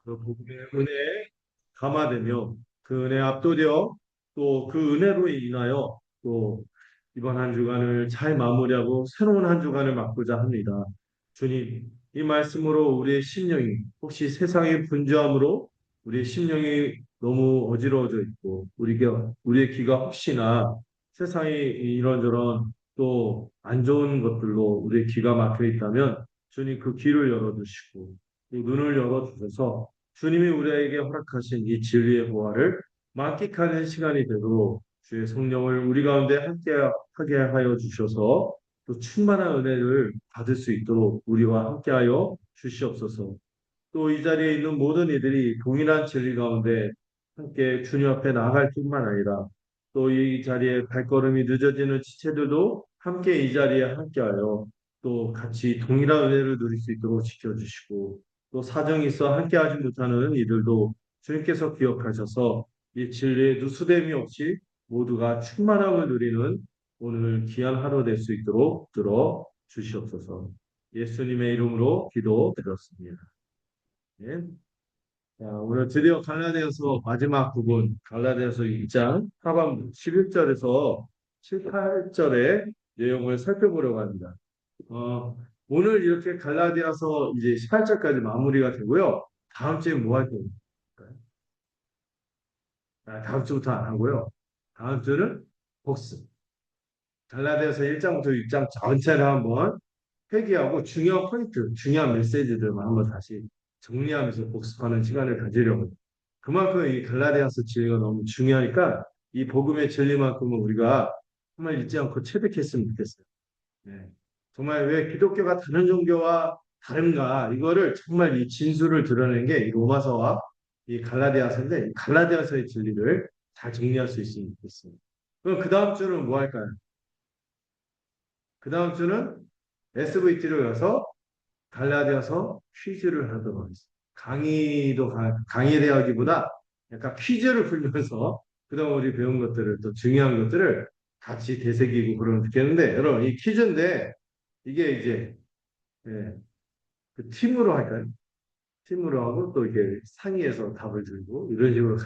그 복음의 은혜에 감화되며 그 은혜에 압도되어 또 그 은혜로 인하여 또 이번 한 주간을 잘 마무리하고 새로운 한 주간을 맞고자 합니다. 주님, 이 말씀으로 우리의 심령이 혹시 세상의 분주함으로 우리의 심령이 너무 어지러워져 있고 우리의 귀가 혹시나 세상의 이런저런 또 안 좋은 것들로 우리의 귀가 막혀 있다면 주님 그 귀를 열어주시고 이 눈을 열어주셔서 주님이 우리에게 허락하신 이 진리의 보화를 만끽하는 시간이 되도록 주의 성령을 우리 가운데 함께 하여 주셔서 또 충만한 은혜를 받을 수 있도록 우리와 함께하여 주시옵소서. 또 이 자리에 있는 모든 이들이 동일한 진리 가운데 함께 주님 앞에 나아갈 뿐만 아니라 또 이 자리에 발걸음이 늦어지는 지체들도 함께 이 자리에 함께하여 또 같이 동일한 은혜를 누릴 수 있도록 지켜주시고 또 사정이 있어 함께하지 못하는 이들도 주님께서 기억하셔서 이 진리의 누수됨이 없이 모두가 충만함을 누리는 오늘 귀한 하루 될 수 있도록 들어 주시옵소서. 예수님의 이름으로 기도드렸습니다. 예. 자, 오늘 드디어 갈라디아서 마지막 부분, 갈라디아서 2장 하반부 11절에서 7, 8절의 내용을 살펴보려고 합니다. 오늘 이렇게 갈라디아서 이제 18절까지 마무리가 되고요. 다음 주에 뭐 할 겁니까? 다음 주부터 안 하고요. 다음 주는 복습. 갈라디아서 1장부터 6장 전체를 한번 회귀하고 중요한 포인트, 중요한 메시지들만 한번 다시 정리하면서 복습하는 시간을 가지려고 해요. 그만큼 이 갈라디아서 진리가 너무 중요하니까 이 복음의 진리만큼은 우리가 정말 잊지 않고 체득했으면 좋겠어요. 네. 정말 왜 기독교가 다른 종교와 다른가 이거를 정말 이 진수를 드러낸 게 이 로마서와 이 갈라디아서인데 이 갈라디아서의 진리를 잘 정리할 수 있으면 좋겠습니다. 그럼 그 다음 주는 뭐 할까요? 그 다음 주는 SVT를 가서 갈라디아서 퀴즈를 하도록 하겠습니다. 강의에 대하기보다 약간 퀴즈를 풀면서 그동안 우리 배운 것들을 또 중요한 것들을 같이 되새기고 그러면 좋겠는데 여러분 이 퀴즈인데 이게 이제 예, 그 팀으로 할까요? 팀으로 하고 또 이게 상의해서 답을 들고 이런 식으로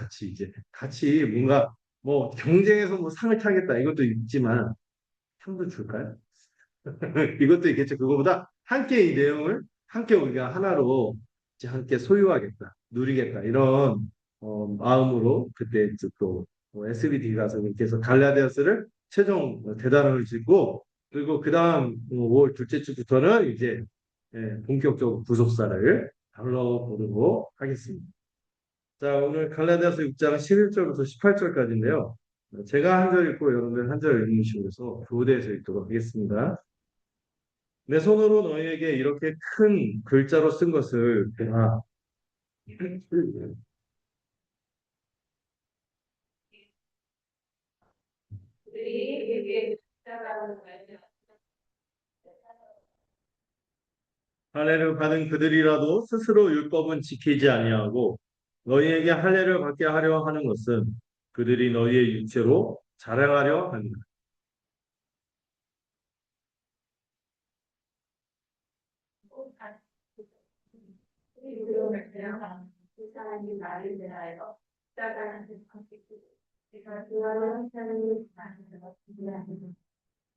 같이 뭔가 뭐 경쟁해서 뭐 상을 타겠다 이것도 있지만 상도 줄까요? 이것도 있겠죠. 그거보다 함께 이 내용을 함께 우리가 하나로 이제 함께 소유하겠다, 누리겠다 이런 마음으로 그때 또 SBD 가서 이렇게 해서 갈라디아스를 최종 대단을 짓고 그리고 그 다음 5월 둘째 주부터는 이제 본격적으로 구속사를 다뤄보도록 하겠습니다. 자, 오늘 갈라디아서 6장 11절부터 18절까지인데요. 제가 한 절 읽고 여러분들 한 절 읽으시면서 교대해서 읽도록 하겠습니다. 내 손으로 너희에게 이렇게 큰 글자로 쓴 것을 보라. 할례를 받은 그들이라도 스스로 율법은 지키지 아니하고 너희에게 할례를 받게 하려 하는 것은 그들이 너희의 육체로 자랑하려 합니다.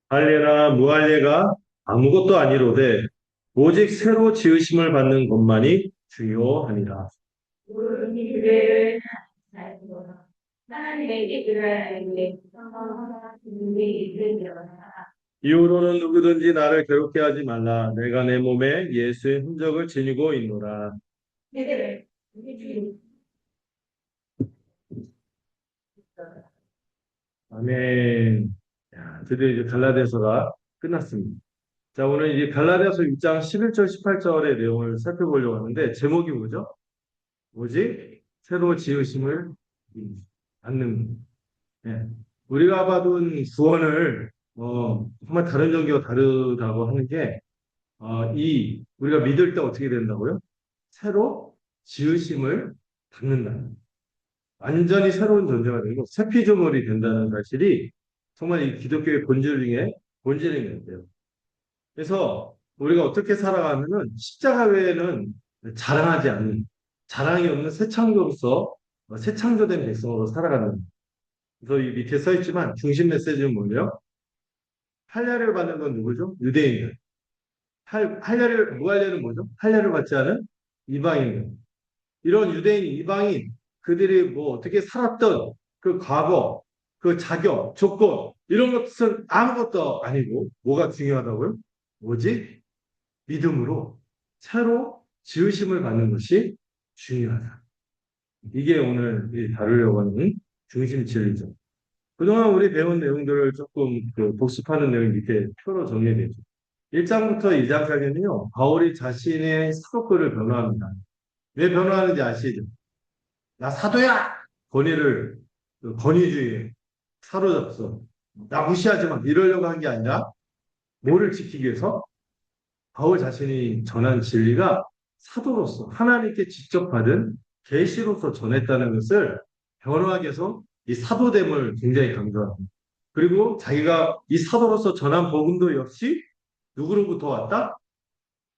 할례나 무할례가 아무것도 아니로되 오직 새로 지으심을 받는 것만이 중요하니라. 이후로는 누구든지 나를 괴롭게 하지 말라. 내가 내 몸에 예수의 흔적을 지니고 있노라. 아멘. 야, 드디어 이제 갈라디아서가 끝났습니다. 자, 오늘 이제 갈라디아서 6장 11절, 18절의 내용을 살펴보려고 하는데 제목이 뭐죠? 오직 새로 지으심을 받는. 예. 우리가 받은 구원을 정말 다른 종교와 다르다고 하는 게 우리가 믿을 때 어떻게 된다고요? 새로 지으심을 받는다. 완전히 새로운 존재가 되고 새 피조물이 된다는 사실이 정말 이 기독교의 본질 중에 본질인 것 같아요. 그래서 우리가 어떻게 살아가면은 십자가 외에는 자랑하지 않는. 자랑이 없는 새 창조로서 새 창조된 백성으로 살아가는. 그래서 이 밑에 써 있지만 중심 메시지는 뭐예요? 할례를 받는 건 누구죠? 유대인들. 할례를 무할례는 뭐죠? 할례를 받지 않은 이방인들. 이런 유대인, 이방인 그들이 뭐 어떻게 살았던 그 과거, 그 자격, 조건 이런 것은 아무것도 아니고 뭐가 중요하다고요? 오직 믿음으로 새로 지으심을 받는 것이 중요하다. 이게 오늘 다루려고 하는 중심 진리죠. 그동안 우리 배운 내용들을 조금 복습하는 내용 밑에 표로 정리되죠. 1장부터 2장까지는요, 바울이 자신의 사도권을 변호합니다. 왜 변호하는지 아시죠? 나 사도야! 권위주의에 사로잡서. 나 무시하지 마. 이러려고 한 게 아니라, 뭐를 지키기 위해서? 바울 자신이 전한 진리가 사도로서 하나님께 직접 받은 계시로서 전했다는 것을 변호하기 위해서 이 사도됨을 굉장히 강조합니다. 그리고 자기가 이 사도로서 전한 복음도 역시 누구로부터 왔다?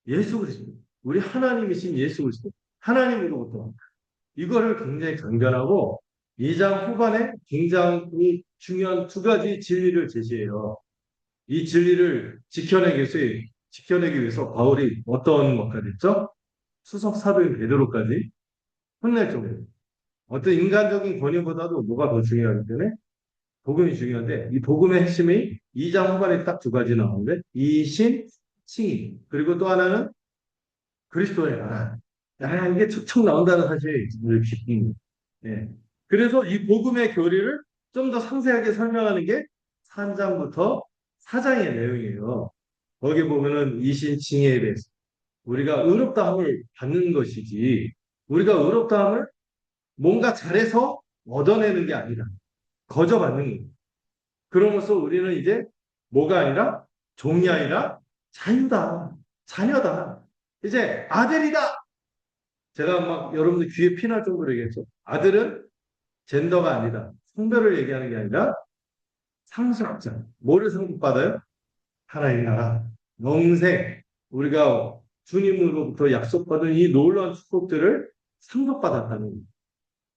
예수 그리스도. 우리 하나님이신 예수 그리스도. 하나님으로부터 왔다. 이거를 굉장히 강변하고 2장 후반에 굉장히 중요한 두 가지 진리를 제시해요. 이 진리를 지켜내기 위해서 바울이 어떤 것까지 했죠? 수석 사도인 베드로까지 혼낼 정도로. 어떤 인간적인 권위보다도 뭐가 더 중요하기 때문에 복음이 중요한데 이 복음의 핵심이 2장 후반에 딱 두 가지 나오는데 이신, 칭의 그리고 또 하나는 그리스도의 나라. 이게 척척 나온다는 사실이 늘 기쁩니다. 예. 그래서 이 복음의 교리를 좀 더 상세하게 설명하는 게 3장부터 4장의 내용이에요. 거기 보면은 이신칭의에 대해서 우리가 의롭다함을 받는 것이지 우리가 의롭다함을 뭔가 잘해서 얻어내는 게 아니라 거저 받는 거예요. 그러면서 우리는 이제 뭐가 아니라 종이 아니라 자유다. 자녀다. 이제 아들이다. 제가 막 여러분들 귀에 피날 정도로 얘기했죠. 아들은 젠더가 아니다. 성별을 얘기하는 게 아니라 상속자. 뭐를 상속받아요? 하나님 나라. 영생. 우리가 주님으로부터 약속받은 이 놀라운 축복들을 상속받았다는 거예요.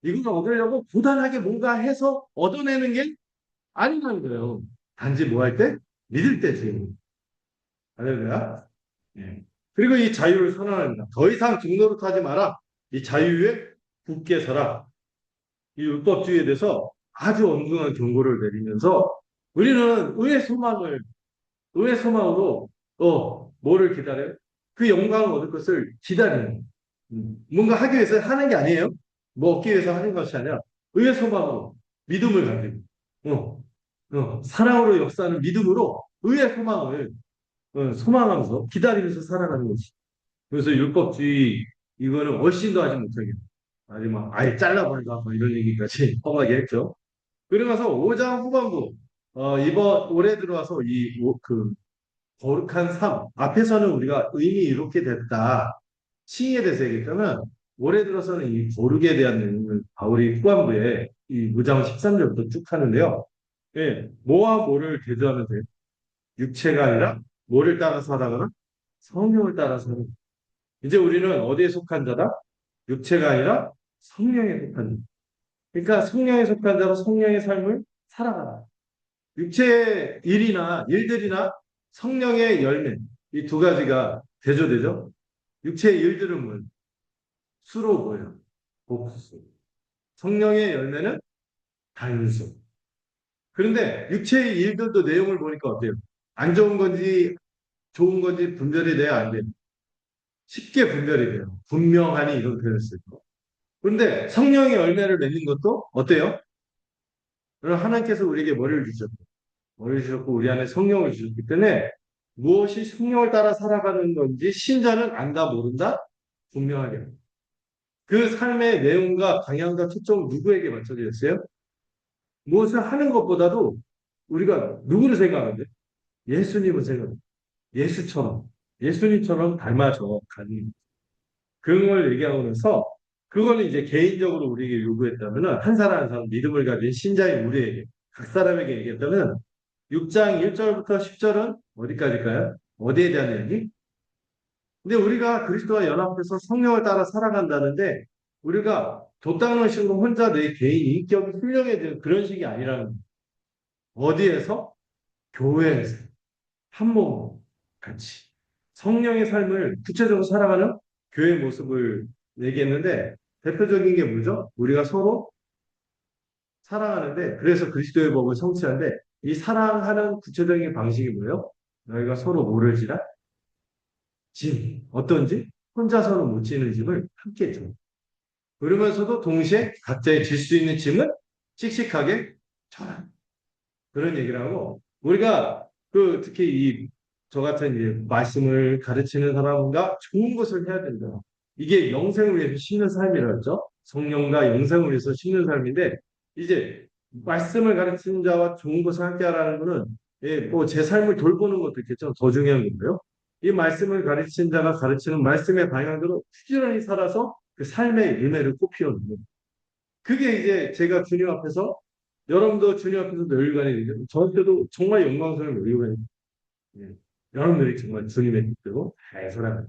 이걸 얻으려고 부단하게 뭔가 해서 얻어내는 게 아니라는 거예요. 단지 뭐 할 때? 믿을 때지. 할렐루야. 예. 그리고 이 자유를 선언합니다. 더 이상 종노릇 하지 마라. 이 자유에 굳게 서라. 이 율법주의에 대해서 아주 엄중한 경고를 내리면서 우리는 의의 소망으로 뭐를 기다려요? 그 영광을 얻을 것을 기다리는 뭔가 하기 위해서 하는 게 아니에요. 뭐 얻기 위해서 하는 것이 아니라 의의 소망으로 믿음을 가지고 사랑으로 역사하는 믿음으로 의의 소망을 소망하면서 기다리면서 살아가는 거지. 그래서 율법주의 이거는 얼씬도 하지 못하게 아니 막 아예 잘라버리자 뭐 이런 얘기까지 험하게 했죠. 그러면서 5장 후반부 이번 올해 들어와서 그 거룩한 삶 앞에서는 우리가 이미 이렇게 됐다 칭의에 대해서 얘기했다면 올해 들어서는 이 거룩에 대한 내용을 바울이 후반부에 이 5장 13절부터 쭉 하는데요. 예, 뭐와 뭐를 대조하면 돼요? 육체가 아니라 뭐를 따라 살아가나? 성령을 따라 살아가. 이제 우리는 어디에 속한 자다? 육체가 아니라 성령에 속한 자. 그러니까 성령에 속한 자로 성령의 삶을 살아가라. 육체의 일들이나 성령의 열매, 이 두 가지가 대조되죠. 육체의 일들은 뭐예요? 수로 뭐예요? 복수. 성령의 열매는 단수. 그런데 육체의 일들도 내용을 보니까 어때요? 안 좋은 건지 좋은 건지 분별이 돼야 안 돼요. 쉽게 분별이 돼요. 분명하니 이런 표현을 쓰고. 그런데 성령의 열매를 맺는 것도 어때요? 그럼 하나님께서 우리에게 머리를 주셨고, 머리를 주셨고 우리 안에 성령을 주셨기 때문에 무엇이 성령을 따라 살아가는 건지 신자는 안다 모른다 분명하게. 그 삶의 내용과 방향과 초점은 누구에게 맞춰져 있어요? 무엇을 하는 것보다도 우리가 누구를 생각하는데? 예수님을 생각해요. 예수처럼, 예수님처럼 닮아져 가는 그런 걸 얘기하면서 그거는 이제 개인적으로 우리에게 요구했다면 한 사람 한 사람 믿음을 가진 신자인 우리에게 각 사람에게 얘기했다면 6장 1절부터 10절은 어디까지일까요? 어디에 대한 얘기? 근데 우리가 그리스도와 연합해서 성령을 따라 살아간다는데 우리가 돛담을 신고 혼자 내 개인 인격이 훌륭해지는 그런 식이 아니라는 거예요. 어디에서? 교회에서 한 몸 같이 성령의 삶을 구체적으로 살아가는 교회 모습을 얘기했는데 대표적인 게 뭐죠? 우리가 서로 사랑하는데 그래서 그리스도의 법을 성취하는데 이 사랑하는 구체적인 방식이 뭐예요? 너희가 서로 모를지라 짐 어떤지 혼자서는 못 지는 짐을 함께 져. 그러면서도 동시에 각자의 질 수 있는 짐을 씩씩하게 져라. 그런 얘기를 하고 우리가 그 특히 이 저 같은 이제 말씀을 가르치는 사람과 좋은 것을 해야 된다. 이게 영생을 위해서 심는 삶이라 했죠. 성령과 영생을 위해서 심는 삶인데 이제 말씀을 가르치는 자와 좋은 것을 함께 하라는 거는 예, 뭐 제 삶을 돌보는 것도 있겠죠. 더 중요한 건데요. 이 말씀을 가르치는 자가 가르치는 말씀의 방향대로 부지런히 살아서 그 삶의 열매를 꽃피우는 거예요. 그게 이제 제가 주님 앞에서 여러분도 주님 앞에서 멸류관이 되죠. 저한테도 정말 영광스러운 멸류관이 예. 여러분들이 정말 주님의 뜻대로 잘 살아가요.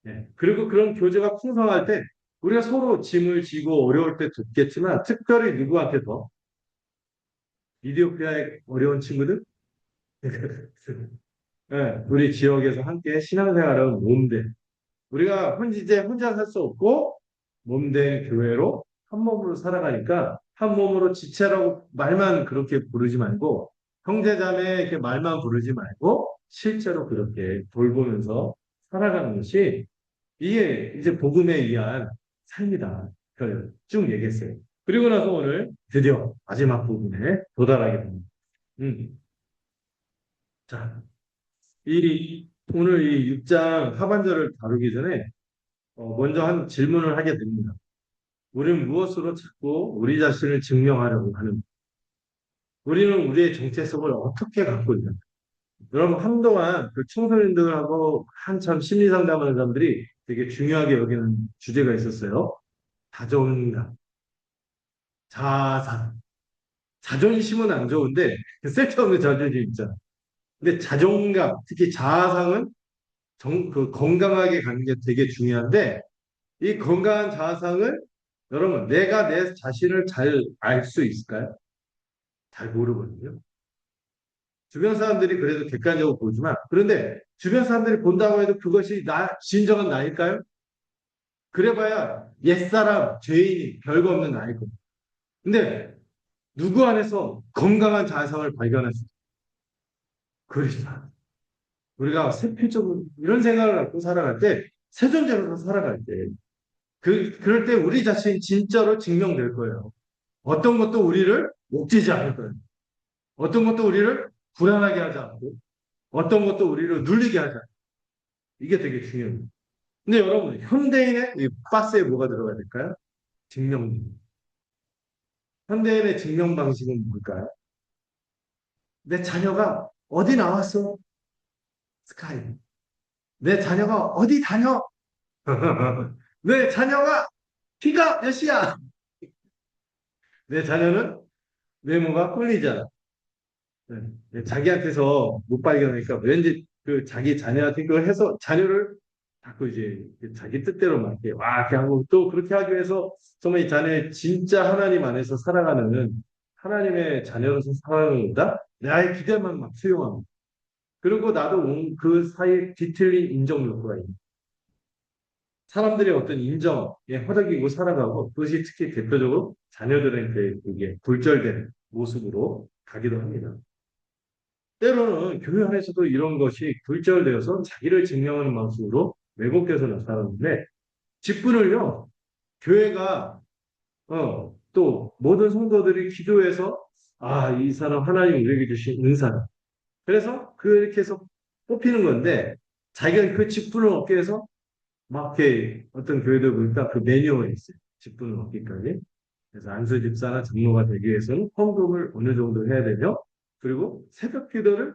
예. 그리고 그런 교제가 풍성할 때 우리가 서로 짐을 지고 어려울 때 돕겠지만 특별히 누구한테 더 이디오피아의 어려운 친구들 예. 우리 지역에서 함께 신앙생활하는 몸대 우리가 이제 혼자 살 수 없고 몸된 교회로 한 몸으로 살아가니까 한 몸으로 지체라고 말만 그렇게 부르지 말고 형제자매 이렇게 말만 부르지 말고 실제로 그렇게 돌보면서 살아가는 것이 이게 이제 복음에 의한 삶이다. 그걸 쭉 얘기했어요. 그리고 나서 오늘 드디어 마지막 부분에 도달하게 됩니다. 자, 오늘 이 6장 하반절을 다루기 전에 먼저 한 질문을 하게 됩니다. 우리는 무엇으로 자꾸 우리 자신을 증명하려고 하는 우리는 우리의 정체성을 어떻게 갖고 있는가? 여러분 한동안 그 청소년들하고 한참 심리 상담하는 사람들이 되게 중요하게 여기는 주제가 있었어요. 자존감, 자아상. 자존심은 안 좋은데 그 쓸데없는 자존심 있잖아. 근데 자존감, 특히 자아상은 그 건강하게 가는 게 되게 중요한데 이 건강한 자아상을 여러분 내가 내 자신을 잘 알 수 있을까요? 잘 모르거든요. 주변 사람들이 그래도 객관적으로 보지만 그런데 주변 사람들이 본다고 해도 그것이 진정한 나일까요? 그래봐야 옛사람, 죄인이 별거 없는 나이거든요. 근데 누구 안에서 건강한 자아상을 발견할 수 있어요? 그리스도. 우리가 세표적으로 이런 생각을 갖고 살아갈 때, 새 존재로서 살아갈 때, 그럴 때 우리 자신이 진짜로 증명될 거예요. 어떤 것도 우리를 옥죄지 않을 거예요. 어떤 것도 우리를 불안하게 하지 않고, 어떤 것도 우리를 눌리게 하지 않고, 이게 되게 중요합니다. 근데 여러분, 현대인의 이 박스에 뭐가 들어가야 될까요? 증명. 현대인의 증명 방식은 뭘까요? 내 자녀가 어디 나왔어? 스카이. 내 자녀가 어디 다녀? 내 자녀가 키가 몇이야? 내 자녀는 외모가 꿀리잖아. 네. 자기한테서 못 발견하니까 왠지 그 자기 자녀한테 그걸 해서 자녀를 자꾸 이제 자기 뜻대로 막 이렇게 와 이렇게 하고 또 그렇게 하기 위해서 정말 이 자녀의 진짜 하나님 안에서 살아가는 하나님의 자녀로서 살아가는 거다. 나의 기대만 막 수용합니다. 그리고 나도 그 사이에 뒤틀린 인정 욕구가 있는 사람들의 어떤 인정에 허덕이고 살아가고 그것이 특히 대표적으로 자녀들한테 그게 굴절된 모습으로 가기도 합니다. 때로는 교회 안에서도 이런 것이 굴절되어서 자기를 증명하는 방식으로 왜곡돼서 나타나는데 직분을요 교회가 또 모든 성도들이 기도해서 이 사람 하나님 우리에게 주신 은사다. 그래서 그렇게 해서 뽑히는 건데 자기가 그 직분을 얻기 위해서 막 이렇게 어떤 교회들 보니까 그 매뉴얼이 있어요. 직분을 얻기까지. 그래서 안수 집사나 장로가 되기 위해서는 헌금을 어느 정도 해야 되죠. 그리고 새벽 기도를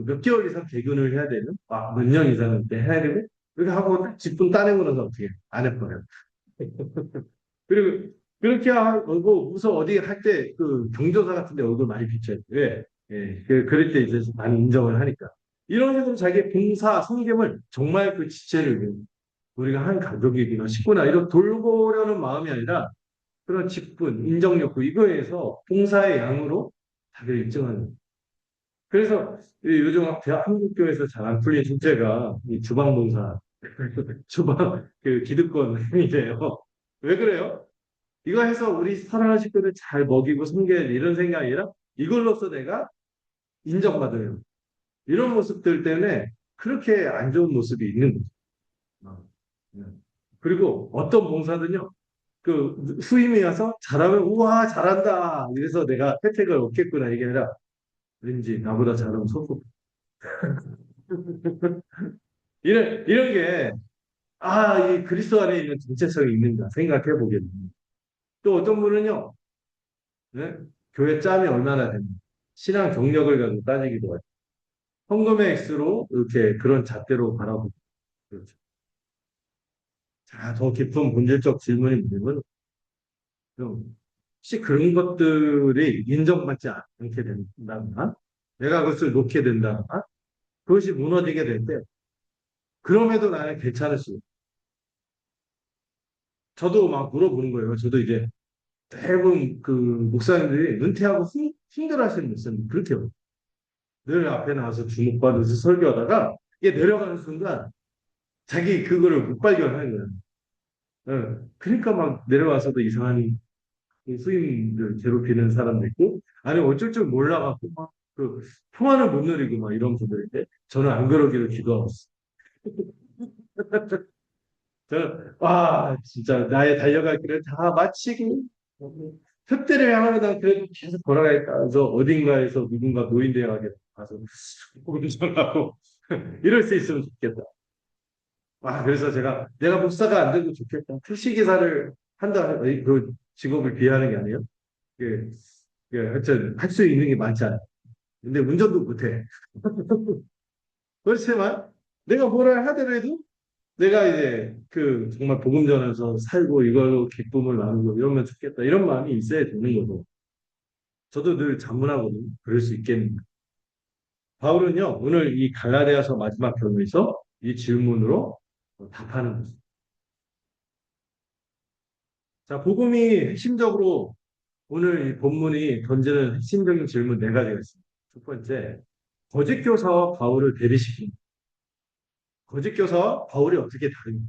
몇 개월 이상 개근을 해야 되는, 몇 년 이상은 해야 되는, 이렇게 하고 직분 따내고 나서 어떻게 안 해버려요. 그리고 그렇게 하고 무슨 어디 할 때 그 경조사 같은 데 얼굴 많이 비춰요. 왜? 예, 그럴 때 이제 많이 인정을 하니까. 이런 식으로 자기 봉사, 성김을 정말 그 지체를 위해 우리가 한 가족이구나, 식구나, 이런 돌보려는 마음이 아니라 그런 직분, 인정 욕구, 이거에서 봉사의 양으로 자기를 입증하는 거예요. 그래서 요즘 한국교회에서 잘 안 풀린 숙제가 이 주방봉사, 주방 그 기득권이래요. 왜 그래요? 이거 해서 우리 사랑하는 식구들 잘 먹이고 섬겨야 돼 이런 생각이 아니라 이걸로써 내가 인정받아요. 이런 모습들 때문에 그렇게 안 좋은 모습이 있는 거죠. 어, 네. 그리고 어떤 봉사는요, 그 후임이 와서 잘하면 우와 잘한다 이래서 내가 혜택을 얻겠구나 이게 아니라 왠지 나보다 잘하면 손꼽 이런 게 이 그리스도 안에 있는 정체성이 있는가 생각해 보게 됩니다. 또 어떤 분은요, 네? 교회 짬이 얼마나 됩니까? 신앙 경력을 가지고 따지기도 하죠. 헌금의 액수로 이렇게 그런 잣대로 바라보고 그렇죠. 자, 더 깊은 본질적 질문이 뭐냐면 혹시 그런 것들이 인정받지 않게 된다거나 내가 그것을 놓게 된다거나 그것이 무너지게 될 때 그럼에도 나는 괜찮을 수 있어요. 저도 막 물어보는 거예요. 저도 이제 대부분 그 목사님들이 은퇴하고 힘들어하시는 목사님 그렇게 늘 앞에 나와서 주목받아서 설교하다가 이게 내려가는 순간 자기 그거를 못 발견하는 거예요. 그러니까 막 내려와서도 이상한 이 수임들 괴롭히는 사람도 있고, 아니 어쩔 줄 몰라갖고 막그 평안을 못 누리고 막 이런 분들인데 저는 안 그러기를 기도하고 있어요. 저는 와 진짜 나의 달려갈 길을 다 마치고 흑대를 향하다 그래도 계속 걸어가겠다. 그래서 어딘가에서 누군가 노인대학에 가서 공정하고 이럴 수 있으면 좋겠다. 그래서 제가 내가 목사가 안 돼도 좋겠다. 택시기사를 한다, 그 직업을 비하하는 게 아니에요. 그, 하여튼 할 수 있는 게 많지 않아요. 근데 운전도 못해. 그렇지만 내가 뭐라 하더라도 내가 이제 그 정말 복음 전에서 살고 이걸로 기쁨을 나누고 이러면 좋겠다. 이런 마음이 있어야 되는 거고. 저도 늘 자문하거든요. 그럴 수 있겠는가. 바울은요, 오늘 이 갈라디아서 마지막 경에서 이 질문으로 답하는 거죠. 자, 복음이 핵심적으로 오늘 이 본문이 던지는 핵심적인 질문 네 가지가 있습니다. 첫 번째, 거짓 교사와 바울을 대리시킵니다. 거짓 교사와 바울이 어떻게 다른가?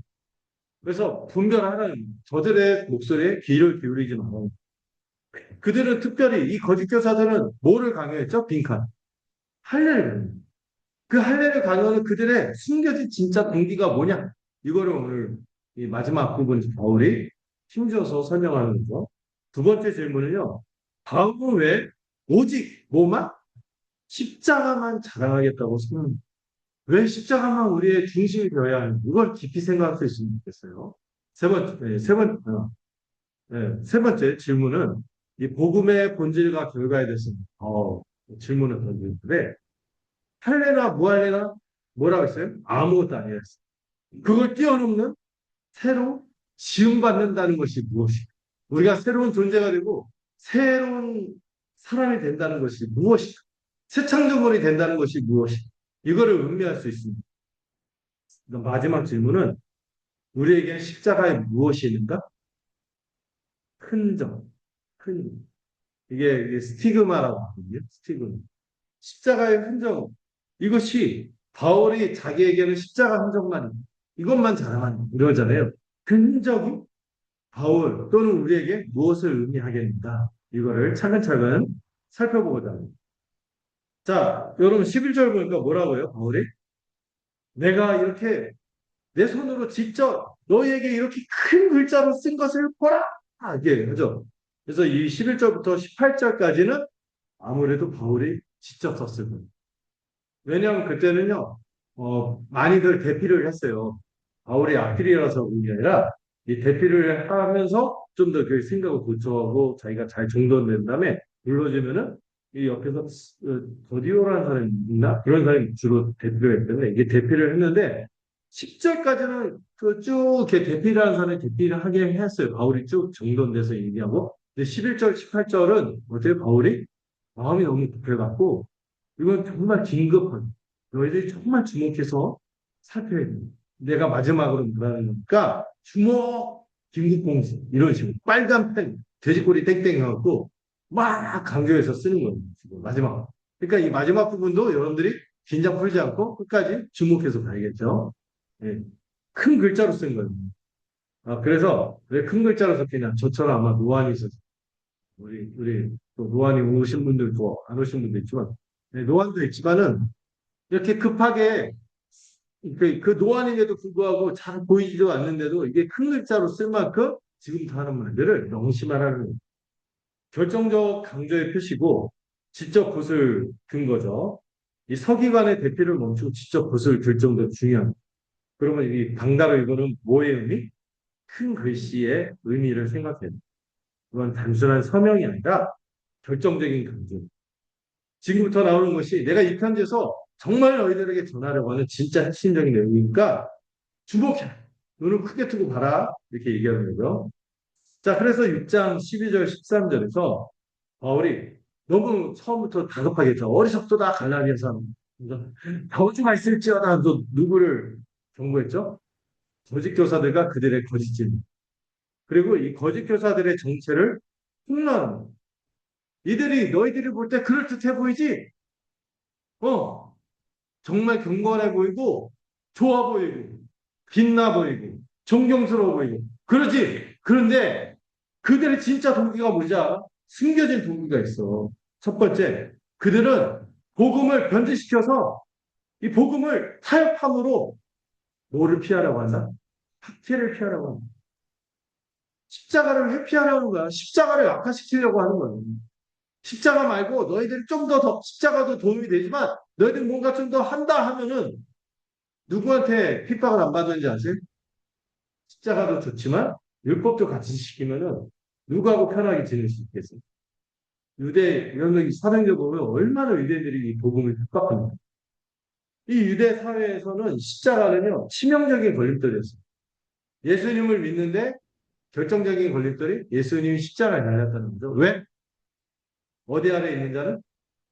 그래서 분별하는 저들의 목소리에 귀를 기울이지 말아요. 그들은 특별히 이 거짓 교사들은 뭐를 강요했죠? 빈칸. 할례를 강요. 그 할례를 강요하는 그들의 숨겨진 진짜 동기가 뭐냐? 이거를 오늘 이 마지막 부분 바울이 힘줘서 설명하는 거죠. 두 번째 질문은요. 바울은 왜 오직 뭐만? 십자가만 자랑하겠다고 생각합니다. 왜 십자가만 우리의 중심이 되어야 하는지 이걸 깊이 생각할 수 있으면 좋겠어요. 세 번째 질문은 이 복음의 본질과 결과에 대해서 질문을 던지는데 할례나 무할례나 뭐라고 했어요? 아무것도 아니었어요. 그걸 뛰어넘는 새로 지음받는다는 것이 무엇이까? 우리가 새로운 존재가 되고 새로운 사람이 된다는 것이 무엇이까? 새 창조물이 된다는 것이 무엇이까? 이거를 의미할 수 있습니다. 마지막 질문은 우리에게 십자가에 무엇이 있는가? 흔적. 흔적. 이게 스티그마라고 하거든요. 스티그마. 십자가의 흔적. 이것이 바울이 자기에게는 십자가 흔적만 이것만 자랑하는 이러잖아요. 그 흔적이 바울 또는 우리에게 무엇을 의미하겠는가? 이거를 차근차근 살펴보고자 합니다. 자, 여러분 11절 보니까 뭐라고요? 바울이? 내가 이렇게 내 손으로 직접 너희에게 이렇게 큰 글자로 쓴 것을 보라! 이게 그죠? 그래서 이 11절부터 18절까지는 아무래도 바울이 직접 썼을 거예요. 왜냐하면 그때는요, 많이들 대피를 했어요. 바울이 악필이라서 그런 게 아니라, 이 대피를 하면서 좀 더 그 생각을 고쳐하고 자기가 잘 정돈된 다음에 불러주면은 이 옆에서 더디오라는 사람이 있나? 그런 사람이 주로 대피를 했기 때문에 이게 대피를 했는데 10절까지는 그쭉 이렇게 대피를 하는 사람이 대피를 하게 했어요. 바울이 쭉 정돈돼서 얘기하고. 근데 11절, 18절은 어떻게 바울이 마음이 너무 급해갖고 이건 정말 긴급한 너희들이 정말 주목해서 살펴야 됩니다. 내가 마지막으로 말하는 거니까 주먹 김국공수 이런 식으로 빨간 펜 돼지꼬리 땡땡 해갖고 막 강조해서 쓰는 거예요. 지금 마지막. 그러니까 이 마지막 부분도 여러분들이 긴장 풀지 않고 끝까지 주목해서 봐야겠죠. 예. 큰 글자로 쓴 거예요. 아, 그래서 왜 큰 글자로 썼냐? 저처럼 아마 노안이 있었어요. 우리 또 노안이 오신 분들도 안 오신 분도 있지만, 네, 노안도 있지만은 이렇게 급하게 그 노안임에도 불구하고 잘 보이지도 않는데도 이게 큰 글자로 쓸 만큼 지금부터 하는 말들을 명심하라는 거예요. 결정적 강조의 표시고 지적 굿을 든 거죠. 이 서기관의 대피를 멈추고 지적 굿을 들 정도로 중요한. 그러면 이 방다로 이거는 뭐의 의미? 큰 글씨의 의미를 생각해요. 그건 단순한 서명이 아니라 결정적인 강조. 지금부터 나오는 것이 내가 이 편지에서 정말 너희들에게 전하려고 하는 진짜 핵심적인 내용이니까 주목해. 눈을 크게 뜨고 봐라. 이렇게 얘기하는 거죠. 자, 그래서 6장 12절, 13절에서 바울이 너무 처음부터 다급하게 했죠. 어리석도다 갈라디아 사람. 저주가 있을지어다. 또 누구를 경고했죠? 거짓 교사들과 그들의 거짓 진. 그리고 이 거짓 교사들의 정체를 폭로하는 이들이 너희들이 볼 때 그럴듯해 보이지? 어, 정말 경건해 보이고 좋아 보이고 빛나 보이고 존경스러워 보이고 그러지. 그런데 그들의 진짜 동기가 뭔지 알아? 숨겨진 동기가 있어. 첫 번째, 그들은 복음을 변질시켜서 이 복음을 타협함으로 뭐를 피하려고 한다? 학대를 피하려고 한다. 십자가를 회피하려는 거야. 십자가를 악화시키려고 하는 거야. 십자가 말고 너희들이 좀 더 십자가도 도움이 되지만 너희들 뭔가 좀 더 한다 하면은 누구한테 핍박을 안 받는지 아세요? 십자가도 좋지만 율법도 같이 시키면은 누구하고 편하게 지낼 수 있겠어요? 유대 이런 사도행전 보면 얼마나 유대인들이 이 복음을 핍박합니다. 이 유대 사회에서는 십자가는요 치명적인 걸림돌이었어요. 예수님을 믿는데 결정적인 걸림돌이 예수님이 십자가에 달렸다는 거죠. 왜? 어디 아래 있는 자는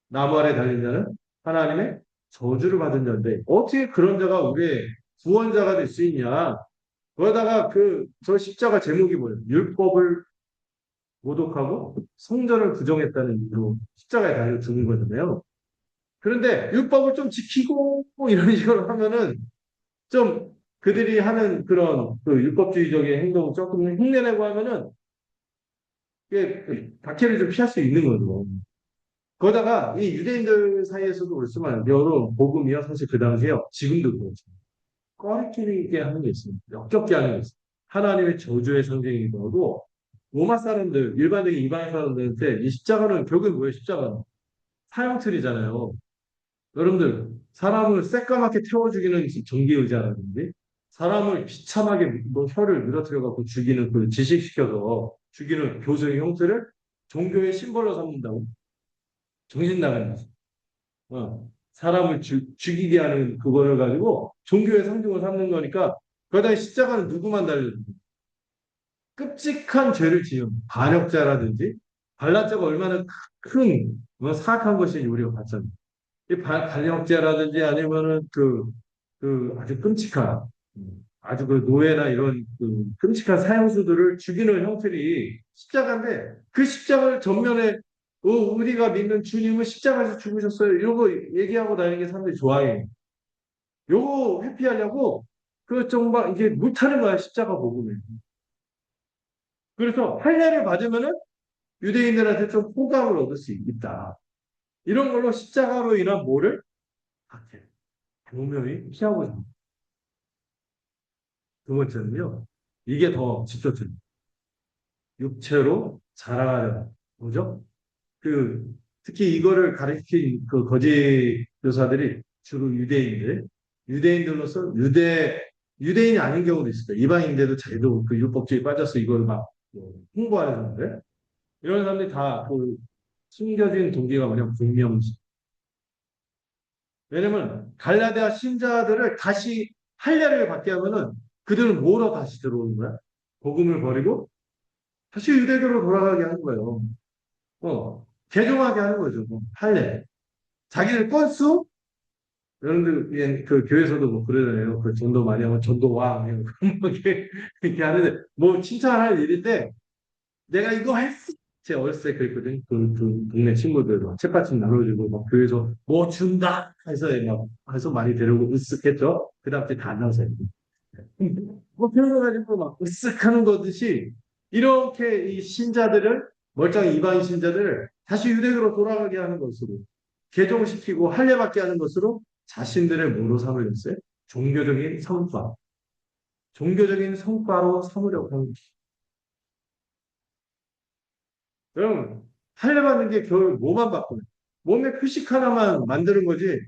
나무 아래 달린 자는 하나님의 저주를 받은 자인데 어떻게 그런 자가 우리의 구원자가 될 수 있냐? 그러다가 저 십자가 제목이 뭐예요? 율법을 모독하고 성전을 부정했다는 이유로 십자가에 달려 죽는 거잖아요. 그런데 율법을 좀 지키고 이런 식으로 하면은 좀 그들이 하는 그런 율법주의적인 행동을 조금 흉내내고 하면은 박해를 좀 피할 수 있는 거죠. 거다가 이 유대인들 사이에서도 그렇지만 여러 복음이요 사실 그 당시에요 지금도 그렇죠. 꺼리끼게 하는 게 있습니다. 역겹게 하는 게 있습니다. 하나님의 저주의 상징이기도 하고 로마 사람들 일반적인 이방 사람들한테 이 십자가는 결국은 뭐예요? 십자가는 사형틀이잖아요. 여러분들 사람을 새까맣게 태워 죽이는 전기의자라든지 사람을 비참하게 뭐 혀를 늘어뜨려 갖고 죽이는 지식시켜서 죽이는 교수의 형태를 종교의 심벌로 삼는다고 정신 나가는 거죠. 사람을 죽이게 하는 그거를 가지고 종교의 상징을 삼는 거니까 그러다 십자가는 누구만 달려요? 끔찍한 죄를 지은 반역자라든지 반란죄가 얼마나 큰 사악한 것인지 우리가 봤잖아요. 이 반역죄라든지 아니면은 아주 끔찍한 아주 노예나 이런 끔찍한 사형수들을 죽이는 형틀이 십자가인데 그 십자가를 전면에 우리가 믿는 주님은 십자가에서 죽으셨어요. 이런 거 얘기하고 다니는 게 사람들이 좋아해. 요거 회피하려고 정말 이게 못하는 거야 십자가 복음을. 그래서 할례를 받으면은 유대인들한테 좀 호감을 얻을 수 있다. 이런 걸로 십자가로 인한 뭐를 박해, 공명히 피하고 있습니다. 두 번째는요, 이게 더 직접적입니다. 육체로 자랑하려는 뭐죠? 특히 이거를 가르친 거짓 교사들이 주로 유대인들로서 유대인이 아닌 경우도 있습니다. 이방인데도 자기도 율법주의에 빠져서 이걸 막 홍보하는 사람들. 이런 사람들이 다 숨겨진 동기가 뭐냐면 분명시. 왜냐면 갈라디아 신자들을 다시 할례를 받게 하면은 그들은 뭐로 다시 들어오는 거야? 복음을 버리고 다시 유대교로 돌아가게 하는 거예요. 개종하게 하는 거죠. 할례. 자기들 건수 여러분들 그 교회에서도 뭐 그러잖아요. 그 전도 많이 하면 전도왕 뭐 이렇게 하는데 뭐 칭찬할 일인데 내가 이거 했어. 제 어렸을 때 그랬거든. 그 동네 친구들 막 책받침 나눠주고 막 교회에서 뭐 준다 해서 막 해서 많이 데려오고 으쓱했죠. 그 다음 주에 다 나와서 뭐 표현해가지고 막 으쓱하는 거듯이 이렇게 이 신자들을 멀쩡히 이방인 신자들을 다시 유대교로 돌아가게 하는 것으로 개종시키고 할례받게 하는 것으로 자신들의 뭐로 삼으렸어요? 종교적인 성과, 종교적인 성과로 삼으려고 하는 것이. 여러분, 할례받는 게 결국 뭐만 바꾸는? 몸의 표식 하나만 만드는 거지.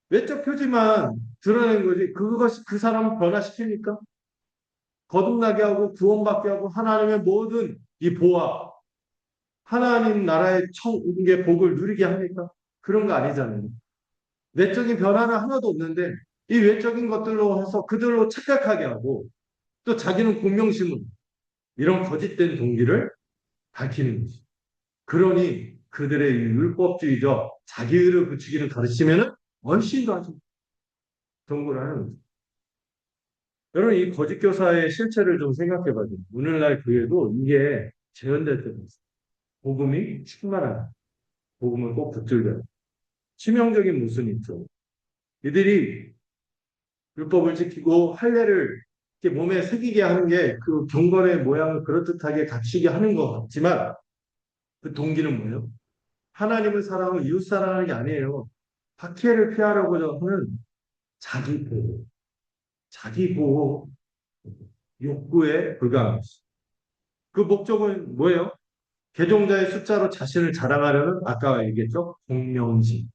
외적 표지만 드러낸 거지. 그것이 그 사람을 변화시킵니까? 거듭나게 하고 구원받게 하고 하나님의 모든 이 보화, 하나님 나라의 천국의 복을 누리게 합니까? 그런 거 아니잖아요. 내적인 변화는 하나도 없는데 이 외적인 것들로 해서 그들로 착각하게 하고 또 자기는 공명심은 이런 거짓된 동기를 밝히는 거지. 그러니 그들의 율법주의적 자기의를 부추기는 가르치면은 훨씬 더 정보를 하는 거죠. 여러분 이 거짓 교사의 실체를 좀 생각해 봐요. 오늘날 교회도 이게 재현될 때가 있어요. 복음이 충만한 복음을 꼭 붙들려요. 치명적인 모순이 있죠. 이들이 율법을 지키고 할례를 이렇게 몸에 새기게 하는 게 그 경건의 모양을 그럴듯하게 갖추게 하는 것 같지만 그 동기는 뭐예요? 하나님을 사랑하고 이웃 사랑하는 게 아니에요. 박해를 피하려고 하는 자기 보호, 자기 보호 욕구에 불과한 것이. 그 목적은 뭐예요? 개종자의 숫자로 자신을 자랑하려는 아까 얘기했죠? 공명심.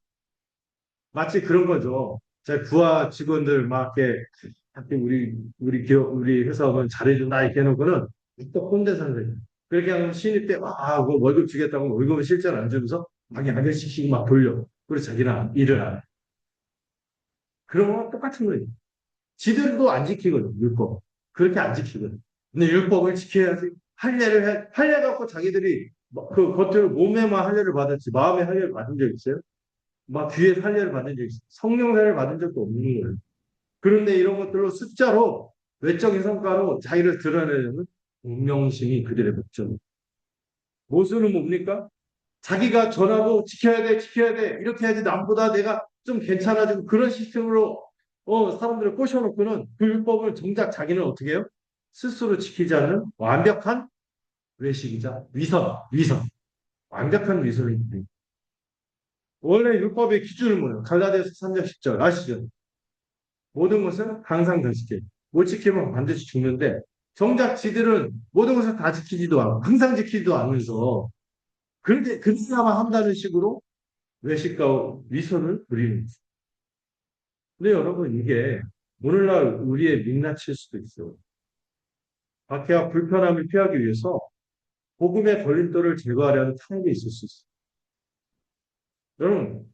마치 그런 거죠. 제 부하 직원들 막 이렇게 우리 기업 우리 회사원 잘해준다 이렇게 해놓고는 또 꼰대 선생 그렇게 하면 신입 때 그 월급 주겠다고 월급을 실제로 안 주면서 막 야근시키고 막 돌려. 그리고 자기는 일을 안 해. 그런 거랑 똑같은 거예요. 지들도 안 지키거든 율법. 그렇게 안 지키거든. 근데 율법을 지켜야지. 할례를 해. 할례 갖고 자기들이 그 겉으로 몸에만 할례를 받았지 마음에 할례를 받은 적 있어요? 막 귀에 할례를 받은 적 있어요? 성령 세례를 받은 적도 없는 거예요. 그런데 이런 것들로 숫자로 외적인 성과로 자기를 드러내려는 운명심이 그들의 목적입니다. 모순은 뭡니까? 자기가 전하고 지켜야 돼, 지켜야 돼. 이렇게 해야지 남보다 내가 좀 괜찮아지고 그런 시스템으로 사람들을 꼬셔놓고는 그 율법을 정작 자기는 어떻게 해요? 스스로 지키지 않는 완벽한 외식이자 위선. 완벽한 위선입니다. 원래 율법의 기준은 뭐예요? 갈라디아서 3장 10절 아시죠? 모든 것은 항상 다 지켜요. 못 지키면 반드시 죽는데 정작 지들은 모든 것을 다 지키지도 않고 항상 지키지도 않으면서 그런데 그나마 한다는 식으로 외식과 위선을 부리는 거죠. 근데 여러분 이게 오늘날 우리의 민낯일 수도 있어요. 박해와 불편함을 피하기 위해서 복음의 걸림돌을 제거하려는 타협이 있을 수 있어요. 여러분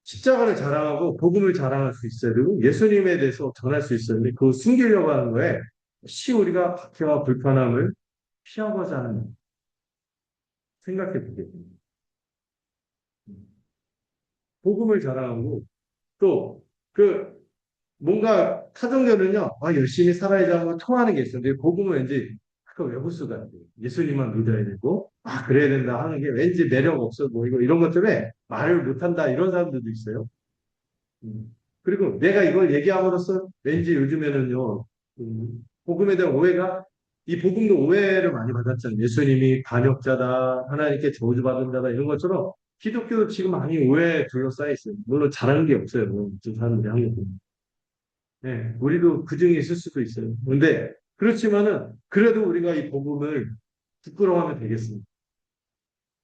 십자가를 자랑하고 복음을 자랑할 수 있어야 되고 예수님에 대해서 전할 수 있어야 되는데 그거 숨기려고 하는 거에 혹시 우리가 박해와 불편함을 피하고자 하는 생각해 보게 됩니다. 복음을 자랑하고 또 그 뭔가 타종교는요 열심히 살아야지 하고 통하는 게 있어요. 근데 복음은 왠지 그 외부수가 안 돼요. 예수님만 믿어야 되고 그래야 된다 하는 게 왠지 매력 없어 보이고 이런 것 때문에 말을 못한다 이런 사람들도 있어요. 그리고 내가 이걸 얘기함으로써 왠지 요즘에는요, 복음에 대한 오해가, 이 복음도 오해를 많이 받았잖아요. 예수님이 반역자다, 하나님께 저주받은 자다, 이런 것처럼 기독교도 지금 많이 오해에 둘러싸여 있어요. 물론 잘하는 게 없어요. 좀 사람들이 하는 거. 네, 우리도 그 중에 있을 수도 있어요. 근데, 그렇지만은, 그래도 우리가 이 복음을 부끄러워하면 되겠습니다.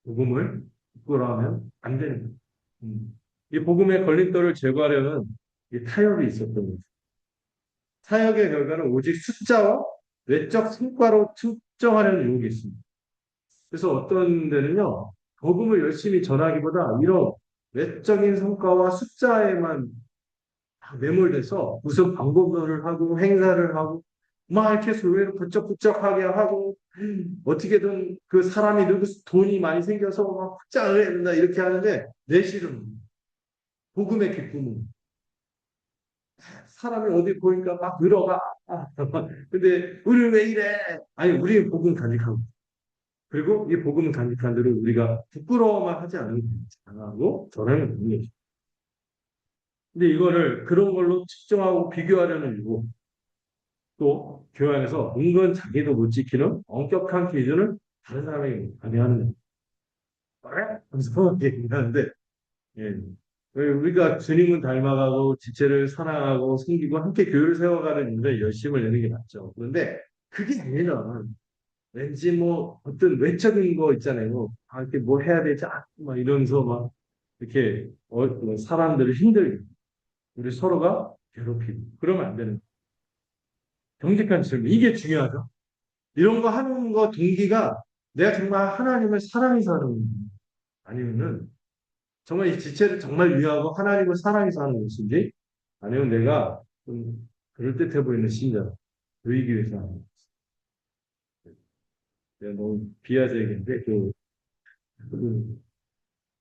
복음을 부끄러워하면 안 되는 거예요. 이 복음의 걸림돌을 제거하려는 이 타협이 있었던 거죠. 타협의 결과는 오직 숫자와 외적 성과로 측정하려는 유혹이 있습니다. 그래서 어떤 데는요, 복음을 열심히 전하기보다 이런 외적인 성과와 숫자에만 매몰돼서 무슨 방법론을 하고 행사를 하고 막 이렇게 교회를 부쩍부쩍하게 하고 어떻게든 그 사람이 누구 돈이 많이 생겨서 막 확장을 해야 된다 이렇게 하는데 내실은 복음의 기쁨은 사람이 어디 보니까 막 늘어가. 근데 우리는 왜 이래? 아니, 우리는 복음 간직하고. 그리고 이 복음 간직한 대로 우리가 부끄러워만 하지 않고 전하는 분이에요. 근데 이거를 그런 걸로 측정하고 비교하려는 일고 또 교회 안에서 은근 자기도 못 지키는 엄격한 기준을 다른 사람에게 강요하는 거예요. 하면서 얘기하는데 예. 우리가 주님은 닮아가고 지체를 사랑하고 섬기고 함께 교회를 세워가는 일에 열심을 내는 게 맞죠. 그런데 그게 아니라 왠지 뭐 어떤 외적인 거 있잖아요. 아, 이렇게 뭐 해야 되지? 막 이러면서 막 이렇게 뭐 사람들을 힘들게 우리 서로가 괴롭히고 그러면 안 되는 거예요. 정직한 질문. 이게 중요하죠. 이런 거 하는 거 동기가 내가 정말 하나님을 사랑해서 하는 건지 아니면은 정말 이 지체를 정말 위하고 하나님을 사랑해서 하는 것인지 아니면 내가 좀 그럴듯해 보이는 신자 보이기 위해서 하는 것인지. 내가 너무 비하자 얘기인데 그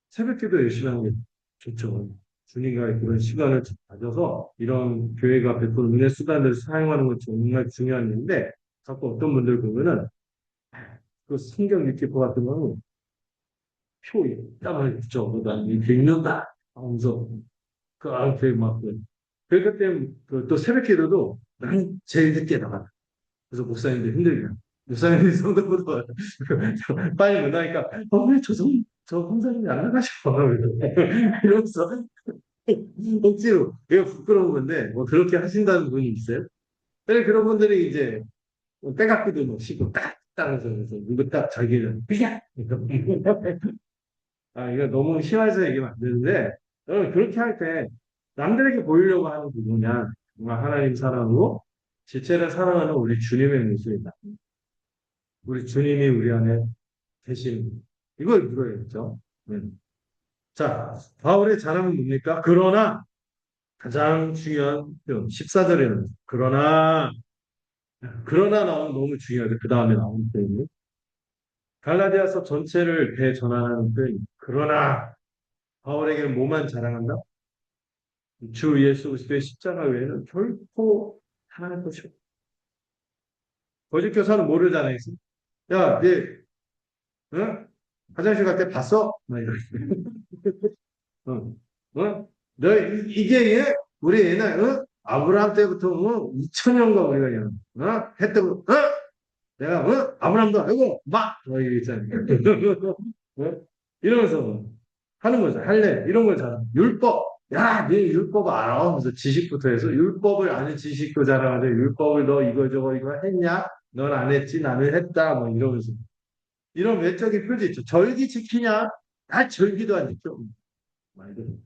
새벽기도 열심히 하는 게 좋죠. 주님과의 그런 시간을 가져서 이런 교회가 베푸는 은혜 수단들을 사용하는 건 정말 중요한 일인데 자꾸 어떤 분들 보면은 그 성경 읽기법 같은 거는 표 이따만 붙여보다 이렇게 읽는다 하면서 그 앞에 막 그렇기 때문에 또 새벽기도도 나는 제일 늦게 나가. 그래서 목사님들 힘들게. 목사님들이 성도보다 빨리 못 나니까 왜저 홍사님이 안 나가셔 이러면서 억지로 이거 부끄러운 건데 뭐 그렇게 하신다는 분이 있어요. 근데 그런 분들이 이제 빼갖기도 뭐 시고 딱딱 해서 그래서 누구 딱 자기는 삐약 아 이거 너무 심해서 얘기하면 안 되는데 여러분 그렇게 할 때 남들에게 보이려고 하는 부분이야 정말 하나님 사랑으로 지체를 사랑하는 우리 주님의 모습이다. 우리 주님이 우리 안에 계신 이걸 물어야겠죠. 자, 바울의 자랑은 뭡니까? 그러나 가장 중요한 표현 14절에는 그러나 나오는 너무 중요하게 그 다음에 나오는 표현이 갈라디아서 전체를 대전환하는 표현이 그러나 바울에게는 뭐만 자랑한다? 주 예수 그리스도의 십자가 외에는 결코 하나님 것이 없다. 거짓 교사는 뭐를 자랑했어? 야, 네, 응? 화장실 갈 때 봤어? 막 이러고. 응. 어? 이게 예? 우리 옛날 아브라함 때부터 2000년간 우리가 그냥 했다고 내가 아브라함도 알고 막 이랬잖아요. 이러면서 하는 거죠. 할래 이런 걸 잘하 율법 야, 네 율법 알아? 하면서 지식부터 해서 율법을 아는 지식도 자랑하는데 율법을 너 이거 저거 이거 했냐? 넌 안 했지 나는 했다 뭐 이러면서 이런 외적인 표지 있죠. 절기 지키냐? 나 절기도 안 지켜. 말도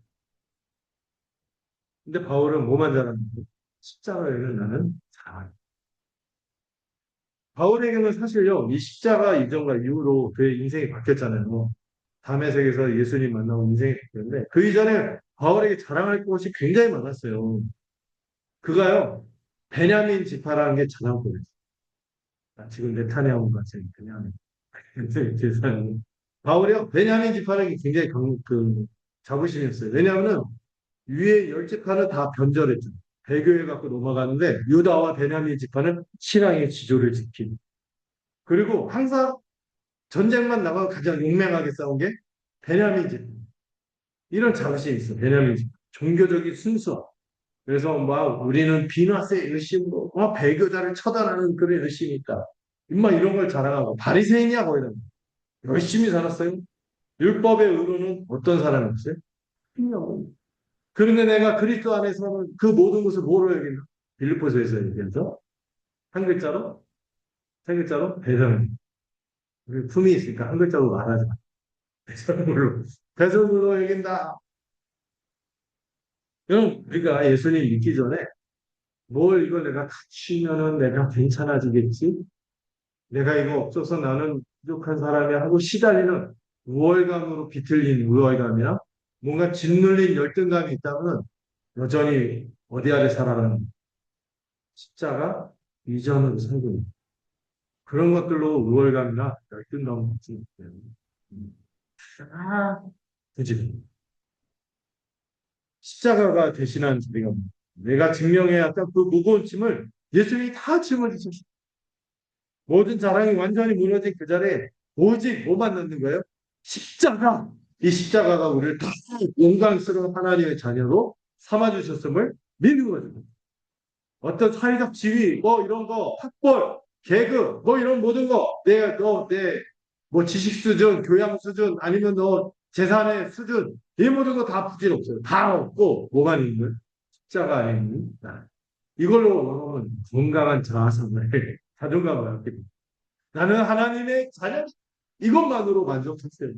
근데 바울은 뭐만 잘하는데 십자가에는 나는 잘하는. 바울에게는 사실요, 이 십자가 이전과 이후로 그의 인생이 바뀌었잖아요. 담의 세계에서 예수님 만나고 인생이 바뀌었는데 그 이전에 바울에게 자랑할 것이 굉장히 많았어요. 그가요, 베냐민 지파라는 게 자랑거리였어요. 지금 네타냐후 같이 베냐민. 세상에. 바울이요, 베냐민 지파라는 게 굉장히 자부심이었어요. 왜냐하면 위에 열 지파는 다 변절했죠. 배교에 갖고 넘어가는데 유다와 베냐민 지파는 신앙의 지조를 지킨. 그리고 항상 전쟁만 나가면 가장 용맹하게 싸운 게 베냐민 지파. 이런 자부심이 있어. 베냐민 지파. 종교적인 순수함. 그래서 막 우리는 비나스의 열심으로 배교자를 처단하는 그런 열심이 있다. 임마 이런 걸 자랑하고 바리새인이야 거의 다. 열심히 살았어요. 율법의 의로는 어떤 사람이었어요? 그런데 내가 그리스도 안에서는 그 모든 것을 뭐로 여기나? 빌립보서에서 얘기해서 한 글자로, 세 글자로 배설물. 우리 품이 있으니까 한 글자로 말하자. 배설물로. 배설물로 여긴다. 그럼 우리가 예수님 믿기 전에 뭘 이걸 내가 갖추면은 내가 괜찮아지겠지? 내가 이거 없어서 나는 부족한 사람이 하고 시달리는 우월감으로 비틀린 우월감이나 뭔가 짓눌린 열등감이 있다면 여전히 어디 아래 살아가는 십자가 이전으로 살고 있는 그런 것들로 우월감이나 열등감을 갖지 못해요. 아, 그지? 십자가가 대신한 자리가 뭡니까? 내가 증명해야 할 그 무거운 짐을 예수님이 다 짊어지셨어요. 모든 자랑이 완전히 무너진 그 자리에 오직 뭐만 넣는 거예요? 십자가. 이 십자가가 우리를 다 영광스러운 하나님의 자녀로 삼아주셨음을 믿는 거죠. 어떤 사회적 지위, 뭐 이런 거, 학벌, 계급, 뭐 이런 모든 거, 뭐 지식 수준, 교양 수준, 아니면 너 재산의 수준, 이 모든 거 다 부질 없어요. 다 없고, 뭐만 있는 거예요? 십자가 안에 있는 나. 이걸로 여러분 건강한 자아성을, 자존감을 갖게 됩니다. 나는 하나님의 자녀, 이것만으로 만족했어요.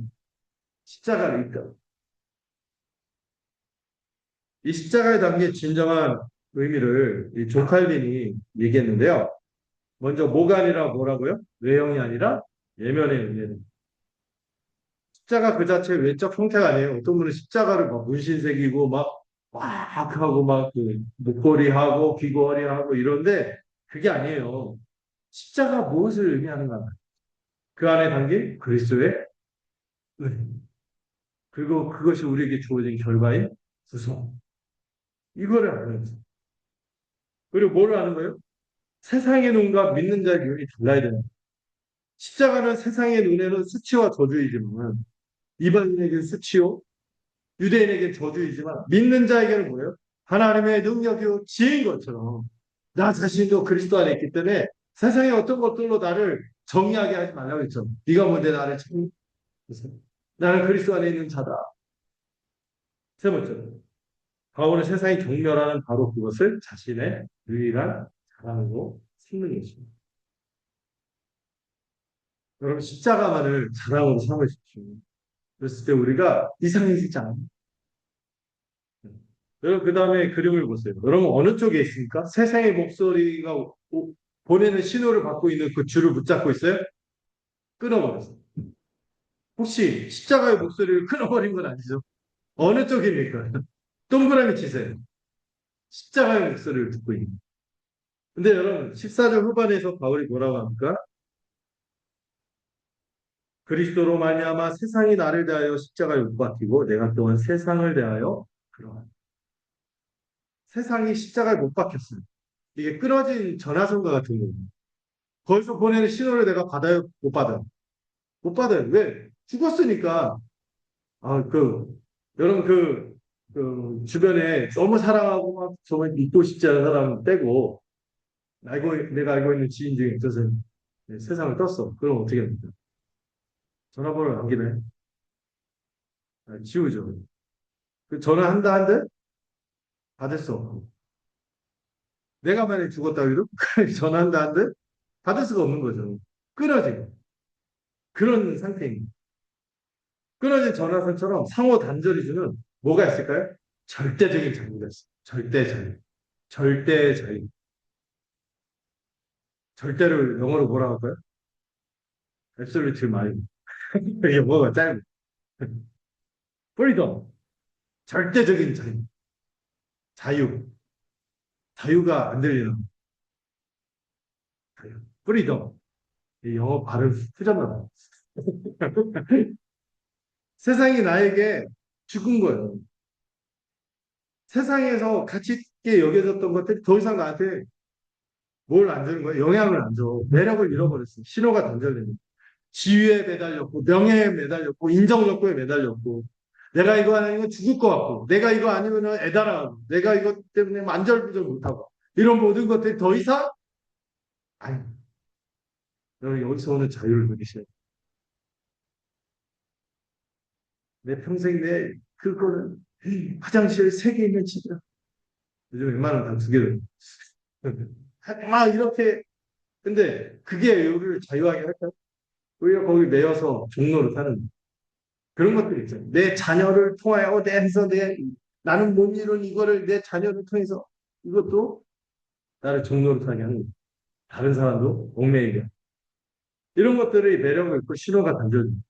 십자가를 있다. 이 십자가에 담긴 진정한 의미를 이존 칼빈이 얘기했는데요. 먼저 뭐가 아니라 뭐라고요? 외형이 아니라 예면의 의미는. 십자가 그 자체 외적 형태가 아니에요. 어떤 분은 십자가를 막 문신 새기고 막 하고 막그 목걸이 하고 귀걸이 하고 이런데 그게 아니에요. 십자가 무엇을 의미하는가? 그 안에 담긴 그리스도의 은. 그리고 그것이 우리에게 주어진 결과인 구속. 이거를 아는 거죠. 그리고 뭐를 아는 거예요? 세상의 눈과 믿는 자의 눈이 달라야 되는 거예요. 십자가는 세상의 눈에는 수치와 저주이지만 이방인에게는 수치요, 유대인에게 저주이지만 믿는 자에게는 뭐예요? 하나님의 능력이요 지혜인 것처럼 나 자신도 그리스도 안에 있기 때문에 세상의 어떤 것들로 나를 정의하게 하지 말라고 했죠. 네가 뭔데 나를 참 나는 그리스도 안에 있는 자다. 세 번째로 바울은 세상이 경멸하는 바로 그것을 자신의 유일한 자랑으로 삼는 것입니다. 여러분 십자가만을 자랑으로 삼으십시오. 그랬을 때 우리가 이상해지지 않아요. 여러분 그 다음에 그림을 보세요. 여러분 어느 쪽에 있습니까? 세상의 목소리가 보내는 신호를 받고 있는 그 줄을 붙잡고 있어요? 끊어버렸어요. 혹시 십자가의 목소리를 끊어버린 건 아니죠? 어느 쪽입니까? 동그라미 치세요. 십자가의 목소리를 듣고 있는. 근데 여러분 14절 후반에서 바울이 뭐라고 합니까? 그리스도로 말미암아 세상이 나를 대하여 십자가에 못 박히고 내가 또한 세상을 대하여 그러한. 세상이 십자가에 못 박혔어요. 이게 끊어진 전화선과 같은 거예요. 거기서 보내는 신호를 내가 받아요? 못 받아요? 못 받아요. 왜? 죽었으니까. 여러분 주변에 너무 사랑하고 막 정말 믿고 싶지 않은 사람 빼고, 내가 알고 있는 지인 중에 있어서 세상을 떴어. 그럼 어떻게 합니까? 전화번호를 남기네. 지우죠. 그 전화한다 한들 받을 수 없고. 내가 만약에 죽었다 해도 전화한다 한들 받을 수가 없는 거죠. 끊어진 그런 상태입니다. 끊어진 전화선처럼 상호 단절이 주는 뭐가 있을까요? 절대적인 자유가 있어요. 절대 자유. 절대 자유. 절대를 영어로 뭐라고 할까요? absolute mind. 영어가 짧아. freedom. 절대적인 자유. 자유. 자유가 안 들리는 자유. freedom. 이 영어 발음 틀렸나 봐요. 세상이 나에게 죽은 거예요. 세상에서 가치 있게 여겨졌던 것들이 더 이상 나한테 뭘 안 주는 거예요? 영향을 안 줘. 매력을 잃어버렸어. 신호가 단절됩니다. 지위에 매달렸고, 명예에 매달렸고, 인정 욕구에 매달렸고, 내가 이거 아니면 죽을 것 같고, 내가 이거 아니면 애달아하고, 내가 이것 때문에 만절부절 못하고, 이런 모든 것들이 더 이상, 아니, 여러분 여기서 오는 자유를 누리셔야 돼요. 내 평생 내 그거는 화장실 3개 있는 집이야. 요즘 웬만하면 다 2개를. 막 이렇게, 근데 그게 우리를 자유하게 할까요? 오히려 거기 매여서 종로를 타는 그런 것들이 있잖아요. 내 자녀를 통하여 나는 못 이룬 이거를 내 자녀를 통해서 이것도 나를 종로로 타게 하는 거예요. 다른 사람도 얽매이게. 이런 것들의 매력을 있고 신호가 던져집니다.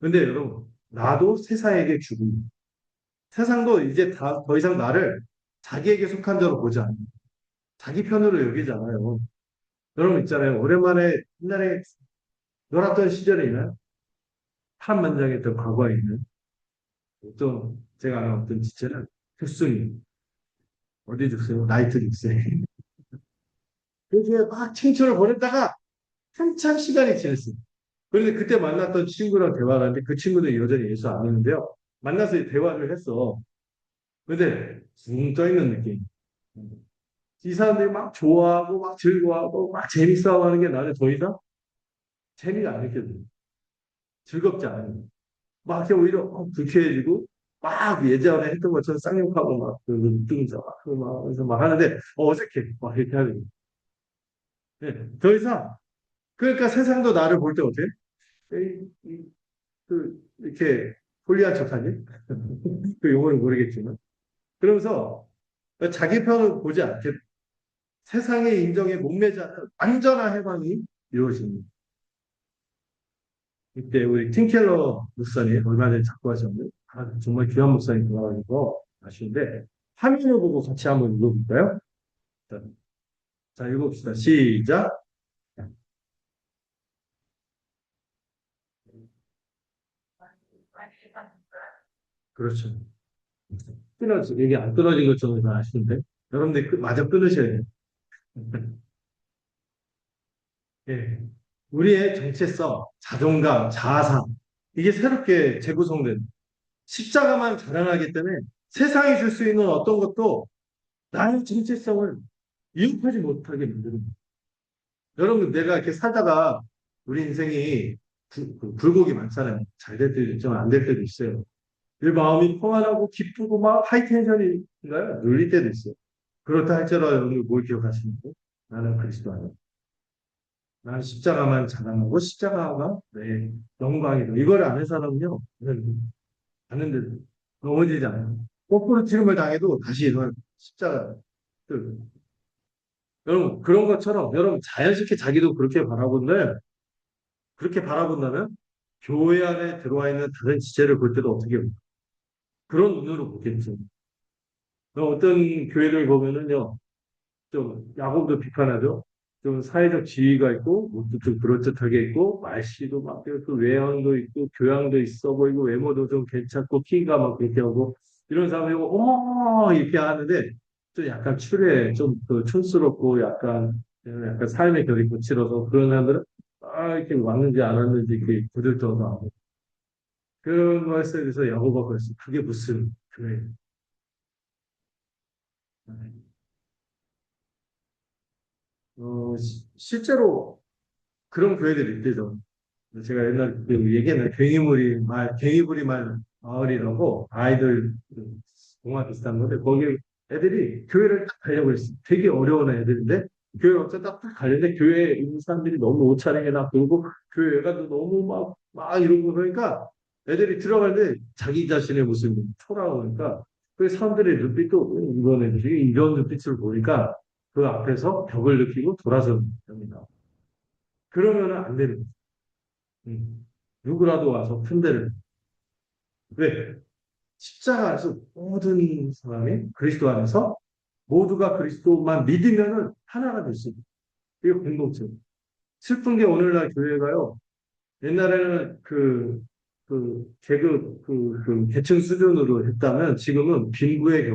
근데 여러분, 나도 세상에게 죽음. 세상도 이제 더 이상 나를 자기에게 속한 자로 보지 않아요. 자기 편으로 여기지 않아요. 여러분 있잖아요. 오랜만에 옛날에 놀았던 시절에 있나요? 파란만장했던 과거에 있는 어떤 제가 아는 어떤 지체는 흡순이 어디 죽세요? 나이트 죽세. 그래서 막青春을 보냈다가 한참 시간이 지났어요. 그런데 그때 만났던 친구랑 대화를 하는데 그 친구는 여전히 예수 안 믿는데요. 만나서 대화를 했어. 근데 붕 떠 있는 느낌. 이 사람들이 막 좋아하고 막 즐거워하고 막 재밌어 하는 게 나는 더 이상 재미가 안 느껴져요. 즐겁지 않아요. 막 이렇게 오히려 불쾌해지고 막 예전에 했던 것처럼 쌍욕하고 막그 눈등져 막 그래서 막 하는데 어색해 막 이렇게 하는 거예요. 네, 더 이상 그러니까 세상도 나를 볼 때 어때? 이렇게 홀리한 척하니? 그 용어를 모르겠지만 그러면서 자기 편을 보지 않게 세상의 인정에 목매지 않는 완전한 해방이 이루어집니다. 이때 우리 팀켈러 목사님 얼마 전에 작고 하셨는데 정말 귀한 목사님 돌아가셔서 아쉬운데 화면을 보고 같이 한번 읽어볼까요? 자, 자, 읽어봅시다. 시작. 그렇죠. 끊어지 이게 안 끊어진 것처럼 아쉬운데 여러분들 마저 끊으셔야 돼요. 예. 우리의 정체성, 자존감, 자아상 이게 새롭게 재구성된 십자가만 자랑하기 때문에 세상이 줄 수 있는 어떤 것도 나의 정체성을 이용하지 못하게 만드는 거예요. 여러분, 내가 이렇게 살다가 우리 인생이 굴곡이 많잖아요. 잘 될 때도 있지만 안 될 때도 있어요. 내 마음이 평안하고 기쁘고 막 하이텐션인가요? 눌릴 때도 있어요. 그렇다 할지라도 여러분들 뭘 기억하시는지 나는 그리스도 안에 나는 십자가만 자랑하고 십자가가 내 영광이다. 이걸 아는 사람은요, 아는데 넘어지지 않아요. 거꾸로 지름을 당해도 다시 일어나 십자가. 여러분, 그런 것처럼 여러분 자연스럽게 자기도 그렇게 바라본데 그렇게 바라본다면 교회 안에 들어와 있는 다른 지체를 볼 때도 어떻게 해요? 그런 눈으로 보겠죠. 어떤 교회를 보면은요, 좀 야곱도 비판하죠. 좀 사회적 지위가 있고 옷도 좀 그럴듯하게 있고 말씨도 막 그 외형도 있고 교양도 있어 보이고 외모도 좀 괜찮고 키가 막 그렇게 하고 이런 사람이 이렇게 하는데 좀 약간 추레 좀그 촌스럽고 약간 삶의 결이 거칠어서 그런 사람들은 이렇게 왔는지 안 왔는지 이렇게 부들떠서 하고 그런 거에 대해서 야고보가 그랬어. 그게 무슨 교회? 실제로 그런 교회들이 있대죠. 제가 옛날 그 얘기했는데 괭이부리 말 마을이라고 아이들 그 동화 비슷한 건데 거기 애들이 교회를 딱 가려고 했어. 되게 어려운 애들인데 교회 어쩌딱 가려는데 교회에 있는 사람들이 너무 옷차림이나 그리고 교회 애가도 너무 막 이러고 그러니까 애들이 들어가는데 자기 자신의 모습이 초라하니까 그 사람들의 눈빛도 이런 애들이 이런 눈빛을 보니까 그 앞에서 벽을 느끼고 돌아서는 겁니다. 그러면은 안 되는 거죠. 누구라도 와서 큰 데를. 왜? 십자가 안에서 모든 사람이 그리스도 안에서 모두가 그리스도만 믿으면은 하나가 될 수 있는. 이게 공동체. 슬픈 게 오늘날 교회가요. 옛날에는 계층 수준으로 했다면 지금은 빈부의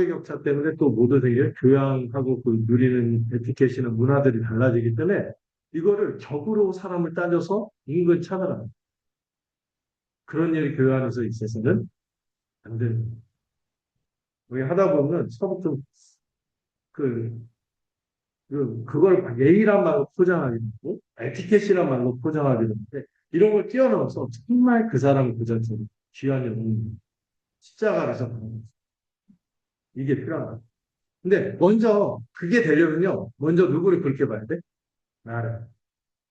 격차 때문에 또 모두에게 교양하고 그 누리는 에티켓이나 문화들이 달라지기 때문에 이거를 격으로 사람을 따져서 인근 차별하는 그런 일이 교회 안에서 있어서는 안 되는 거예요. 우리 하다 보면 처음부터 그, 그걸 예의란 말로 포장하게 되고, 에티켓이란 말로 포장하게 되는데, 이런 걸 뛰어넘어서 정말 그 사람 그 자체로 귀한 영웅, 십자가에서 이게 필요하다. 근데 먼저 그게 되려면요, 먼저 누구를 그렇게 봐야 돼? 나를.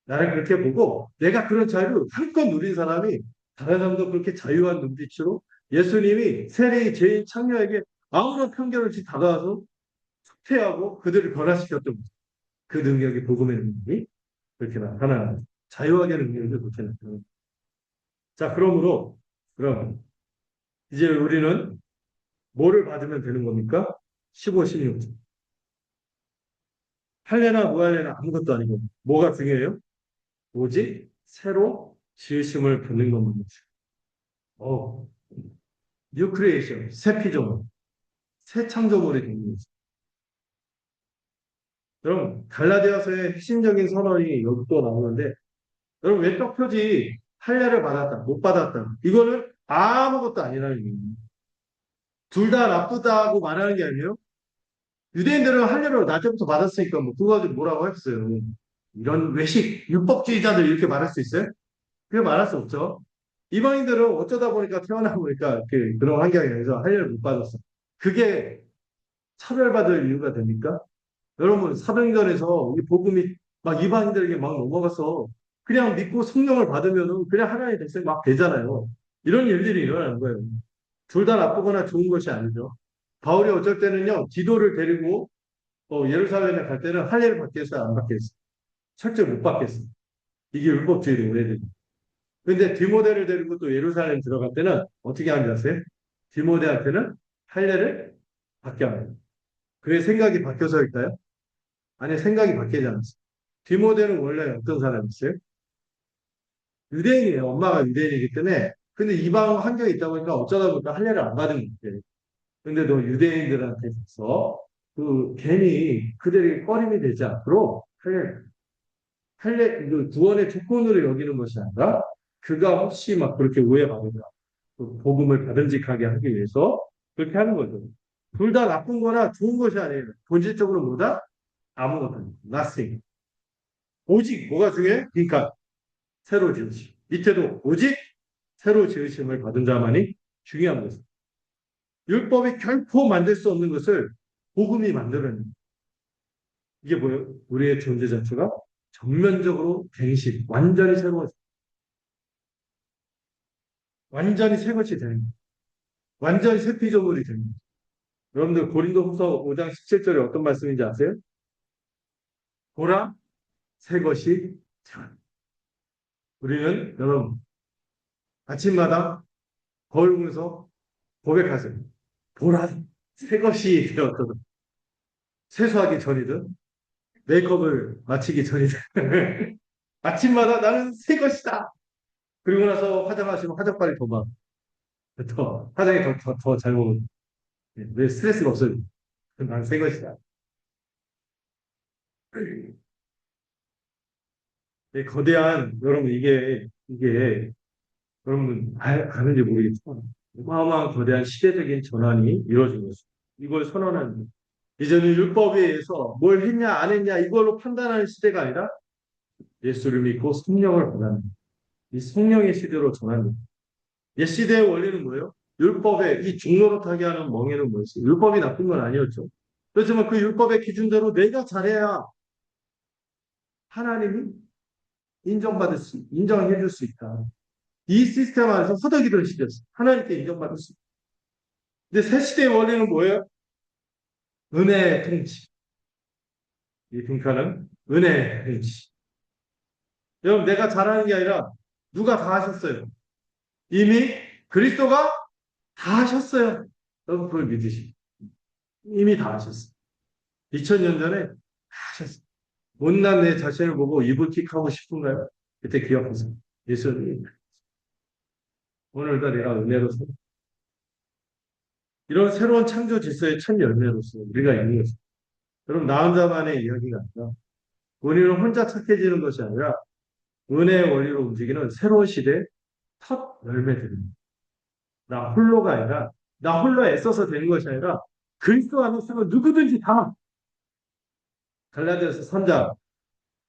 나를 그렇게 보고, 내가 그런 자유를 한껏 누린 사람이 다른 사람도 그렇게 자유한 눈빛으로 예수님이 세례의 죄인 창녀에게 아무런 편견 없이 다가와서 퇴하고 그들을 변화시켰던 그 능력이 복음의 능력이 그렇게 나타나는 자유하게 능력이 그렇게 나타나는 자 그럼 이제 우리는 뭐를 받으면 되는 겁니까? 15, 16. 할례나 무할례나 아무것도 아니고 뭐가 중요해요? 오직 새로 지으심을 받는 것만. 어, 뉴 크리에이션, 새 피조물. 새 창조물이 되는 거죠. 여러분, 갈라디아서의 핵심적인 선언이 여기 또 나오는데, 여러분, 왼쪽 표지 할례를 받았다, 못 받았다. 이거는 아무것도 아니라는 얘기예요. 둘 다 나쁘다고 말하는 게 아니에요. 유대인들은 할례를 낮에부터 받았으니까 뭐 그거 가지고 뭐라고 했어요. 이런 외식, 율법주의자들 이렇게 말할 수 있어요? 그게 말할 수 없죠. 이방인들은 어쩌다 보니까 태어나 보니까 그런 환경에 의해서 할례를 못 받았어. 그게 차별받을 이유가 됩니까? 여러분, 사도행전에서 이 복음이 막 이방인들에게 막 넘어가서 그냥 믿고 성령을 받으면은 그냥 하나님의 백성이 막 되잖아요. 이런 일들이 일어나는 거예요. 둘 다 나쁘거나 좋은 것이 아니죠. 바울이 어쩔 때는요, 디도를 데리고 예루살렘에 갈 때는 할례를 받겠어요, 안 받겠어요? 철저히 못 받겠어요. 이게 율법주의의 오해들이. 근데 디모데를 데리고 또 예루살렘 들어갈 때는 어떻게 하는지 아세요? 디모데한테는 할례를 받게 합니다. 그의 생각이 바뀌어서일까요? 아니, 생각이 바뀌지 않았어요. 디모데는 원래 어떤 사람이었어요? 유대인이에요. 엄마가 유대인이기 때문에. 근데 이방 환경에 있다 보니까 어쩌다 보니까 할례를 안 받은 거예요. 근데 너 유대인들한테 있어서 괜히 그들에게 꺼림이 되지 않도록 할례, 구원의 조건으로 여기는 것이 아니라 그가 혹시 막 그렇게 오해받으면 그 복음을 받은직하게 하기 위해서 그렇게 하는 거죠. 둘 다 나쁜 거나 좋은 것이 아니에요. 본질적으로 뭐다? 아무것도 아니에요. nothing. 오직 뭐가 중요해? 그러니까 새로 지으심. 밑에도 오직 새로 지으심을 받은 자만이 중요한 것입니다. 율법이 결코 만들 수 없는 것을 복음이 만들어냅니다. 이게 뭐예요? 우리의 존재 자체가 전면적으로 갱신, 완전히 새로워져. 완전히 새 것이 되는 거예요. 완전히 새 피조물이 되는 거예요. 여러분들 고린도후서 5장 17절에 어떤 말씀인지 아세요? 보라, 새 것이 되었다. 우리는 여러분 아침마다 거울 보면서 고백하세요. 보라, 새 것이 되었거든. 세수하기 전이든 메이크업을 마치기 전이든 아침마다 나는 새 것이다. 그리고 나서 화장하시면 화장빨이 더 화장이 더 잘 먹는. 왜 스트레스가 없어요? 난 새 것이다. 거대한 여러분 이게 여러분 아는지 모르겠지만 어마어마한 거대한 시대적인 전환이 이루어진 것입니다. 이걸 선언하는 이제는 율법에 의해서 뭘 했냐 안 했냐 이걸로 판단하는 시대가 아니라 예수를 믿고 성령을 받는 이 성령의 시대로 전환됩니다. 옛 시대의 원리는 뭐예요? 율법에 이 중노릇하게 하는 멍에는 뭐였어요? 율법이 나쁜 건 아니었죠. 그렇지만 그 율법의 기준대로 내가 잘해야 하나님이 인정해 줄 수 있다. 이 시스템 안에서 허덕이던 시대였어요. 하나님께 인정받을 수 있다. 근데 새 시대의 원리는 뭐예요? 은혜의 통치. 이 빈칸은 은혜의 통치. 여러분, 내가 잘하는 게 아니라 누가 다 하셨어요. 이미 그리스도가 다 하셨어요. 여러분, 그걸 믿으시고. 이미 다 하셨어요. 2000년 전에 다 하셨어요. 못난 내 자신을 보고 이불킥 하고 싶은가요? 그때 기억하세요. 예수님이 오늘도 내가 은혜로서 이런 새로운 창조 질서의 첫 열매로서 우리가 있는 것입니다. 여러분, 나 혼자만의 이야기가 아니라 우리는 혼자 착해지는 것이 아니라 은혜의 원리로 움직이는 새로운 시대의 첫 열매들입니다. 나 홀로가 아니라 나 홀로 애써서 되는 것이 아니라 그리스도 안에 있으면 누구든지 다 갈라디아서 3장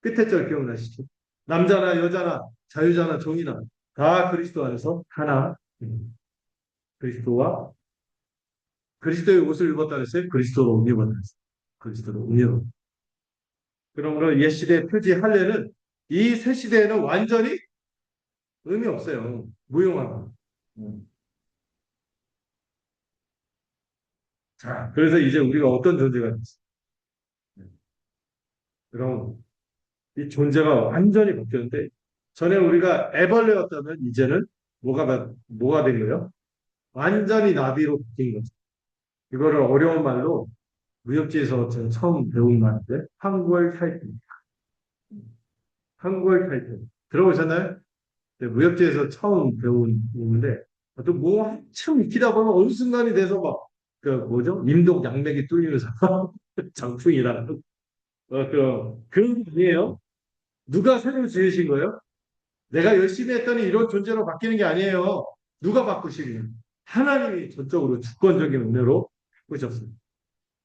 끝에 절 기억나시죠? 남자나 여자나 자유자나 종이나 다 그리스도 안에서 하나 그리스도와 그리스도의 옷을 입었다 그랬어요. 그리스도로 옷 입었다 그랬어요. 그리스도로 옷 입었다. 그러므로 옛 시대의 표지 할례는 이 새 시대에는 완전히 의미 없어요. 무용한. 자, 그래서 이제 우리가 어떤 존재가 됐어? 그럼 이 존재가 완전히 바뀌었는데 전에 우리가 애벌레였다면 이제는 뭐가 된 거예요? 완전히 나비로 바뀐 거죠. 이거를 어려운 말로 무협지에서 제가 처음 배운 말인데 한국어 타이틀. 한국어 타이틀. 들어보셨나요? 네, 무협지에서 처음 배운 부분인데 또 뭐 한참 익히다 보면 어느 순간이 돼서 막 그 뭐죠? 임독 양맥이 뚫리는 사람, 장풍이라는 그런 게 아니에요. 누가 새로 지으신 거예요? 내가 열심히 했더니 이런 존재로 바뀌는 게 아니에요. 누가 바꾸시냐? 하나님이 전적으로 주권적인 은혜로 바꾸셨어요.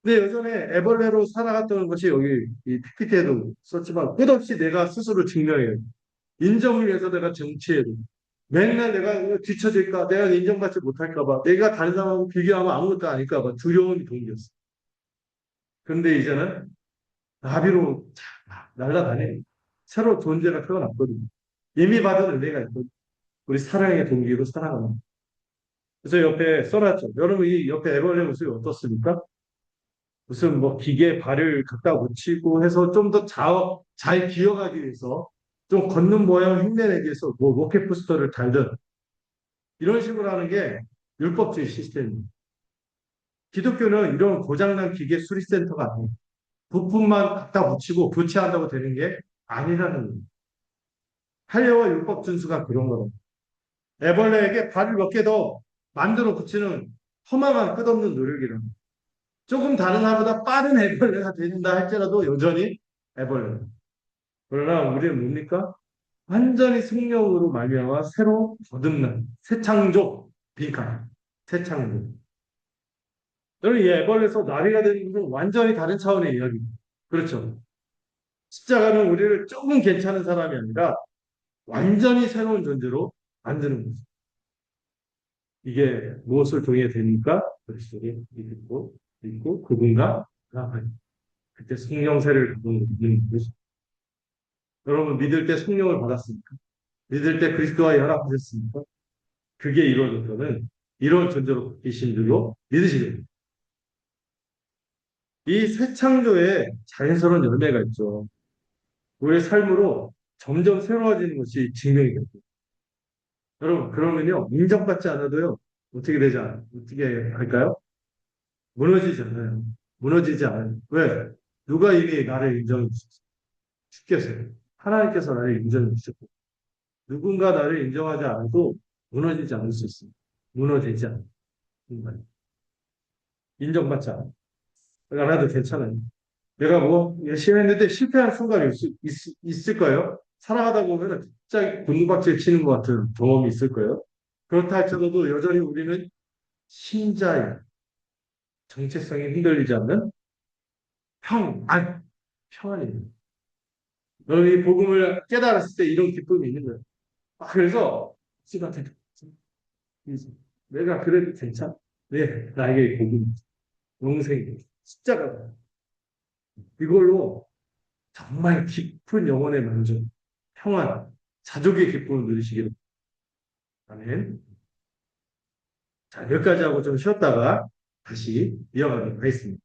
근데 예전에 애벌레로 살아갔던 것이 여기 이 PPT에도 썼지만 끝없이 내가 스스로 증명해요. 인정을 위해서 내가 정치해도 맨날 내가 뒤처질까, 내가 인정받지 못할까 봐, 내가 다른 사람하고 비교하면 아무것도 아닐까 봐 두려움이 동기였어. 그런데 이제는 나비로 날아다니는 새로 존재가 태어났거든요. 이미 받은 은혜가 있거든요. 우리 사랑의 동기로 살아가는. 그래서 옆에 써놨죠. 여러분 이 옆에 애벌레 모습이 어떻습니까? 무슨 뭐 기계 발을 갖다 붙이고 해서 좀 더 잘 기어가기 위해서 좀 걷는 모양 흉내내기 위해서 뭐 로켓 부스터를 달든 이런 식으로 하는 게 율법주의 시스템입니다. 기독교는 이런 고장난 기계 수리센터가 아니에요. 부품만 갖다 붙이고 교체한다고 되는 게 아니라는 거예요. 할례와 율법 준수가 그런 거예요. 애벌레에게 발을 몇 개 더 만들어 붙이는 허망한 끝없는 노력이라. 조금 다른 하보다 빠른 애벌레가 된다 할지라도 여전히 애벌레. 그러나 우리는 뭡니까? 완전히 승령으로 말미암아 새로 거듭난 새 창조 빈칸 새 창조. 저는 이 애벌레에서 나비가 되는 것은 완전히 다른 차원의 이야기입니다. 그렇죠. 십자가는 우리를 조금 괜찮은 사람이 아니라 완전히 새로운 존재로 만드는 거죠. 이게 무엇을 통해 됩니까? 그리스도의 믿고 그분과 나아가요. 그때 성령세를 받는 거죠. 여러분 믿을 때 성령을 받았습니까? 믿을 때 그리스도와 연합하셨습니까? 그게 이루어졌다면 이런 존재로 바뀌신 줄로 믿으시게 됩니다. 이 새 창조에 자연스러운 열매가 있죠. 우리의 삶으로 점점 새로워지는 것이 증명이 됩니다. 여러분 그러면요 인정받지 않아도요 어떻게 할까요? 무너지잖아요. 무너지지 않아요. 왜? 누가 이미 나를 인정해 주셨어요? 주께서 하나님께서 나를 인정해 주셨고 누군가 나를 인정하지 않아도 무너지지 않을 수 있습니다. 무너지지 않아요. 인정받지 않아요. 않아도 괜찮아요. 내가 뭐 열심히 했는데 실패한 순간이 있을 거예요. 살아가다 보면 갑자기 곤두박질 치는 것 같은 경험이 있을 거예요. 그렇다 할지라도 여전히 우리는 신자의 정체성이 흔들리지 않는 평안입니다. 너는 이 복음을 깨달았을 때 이런 기쁨이 있는 거예요. 그래서 시간한테 내가 그래도 괜찮아. 네, 나에게 복음, 영생이 십자가 이걸로 정말 깊은 영혼의 만족, 평안, 자족의 기쁨을 누리시기를 바라면 자, 여기까지 하고 좀 쉬었다가 다시 이어가도록 하겠습니다.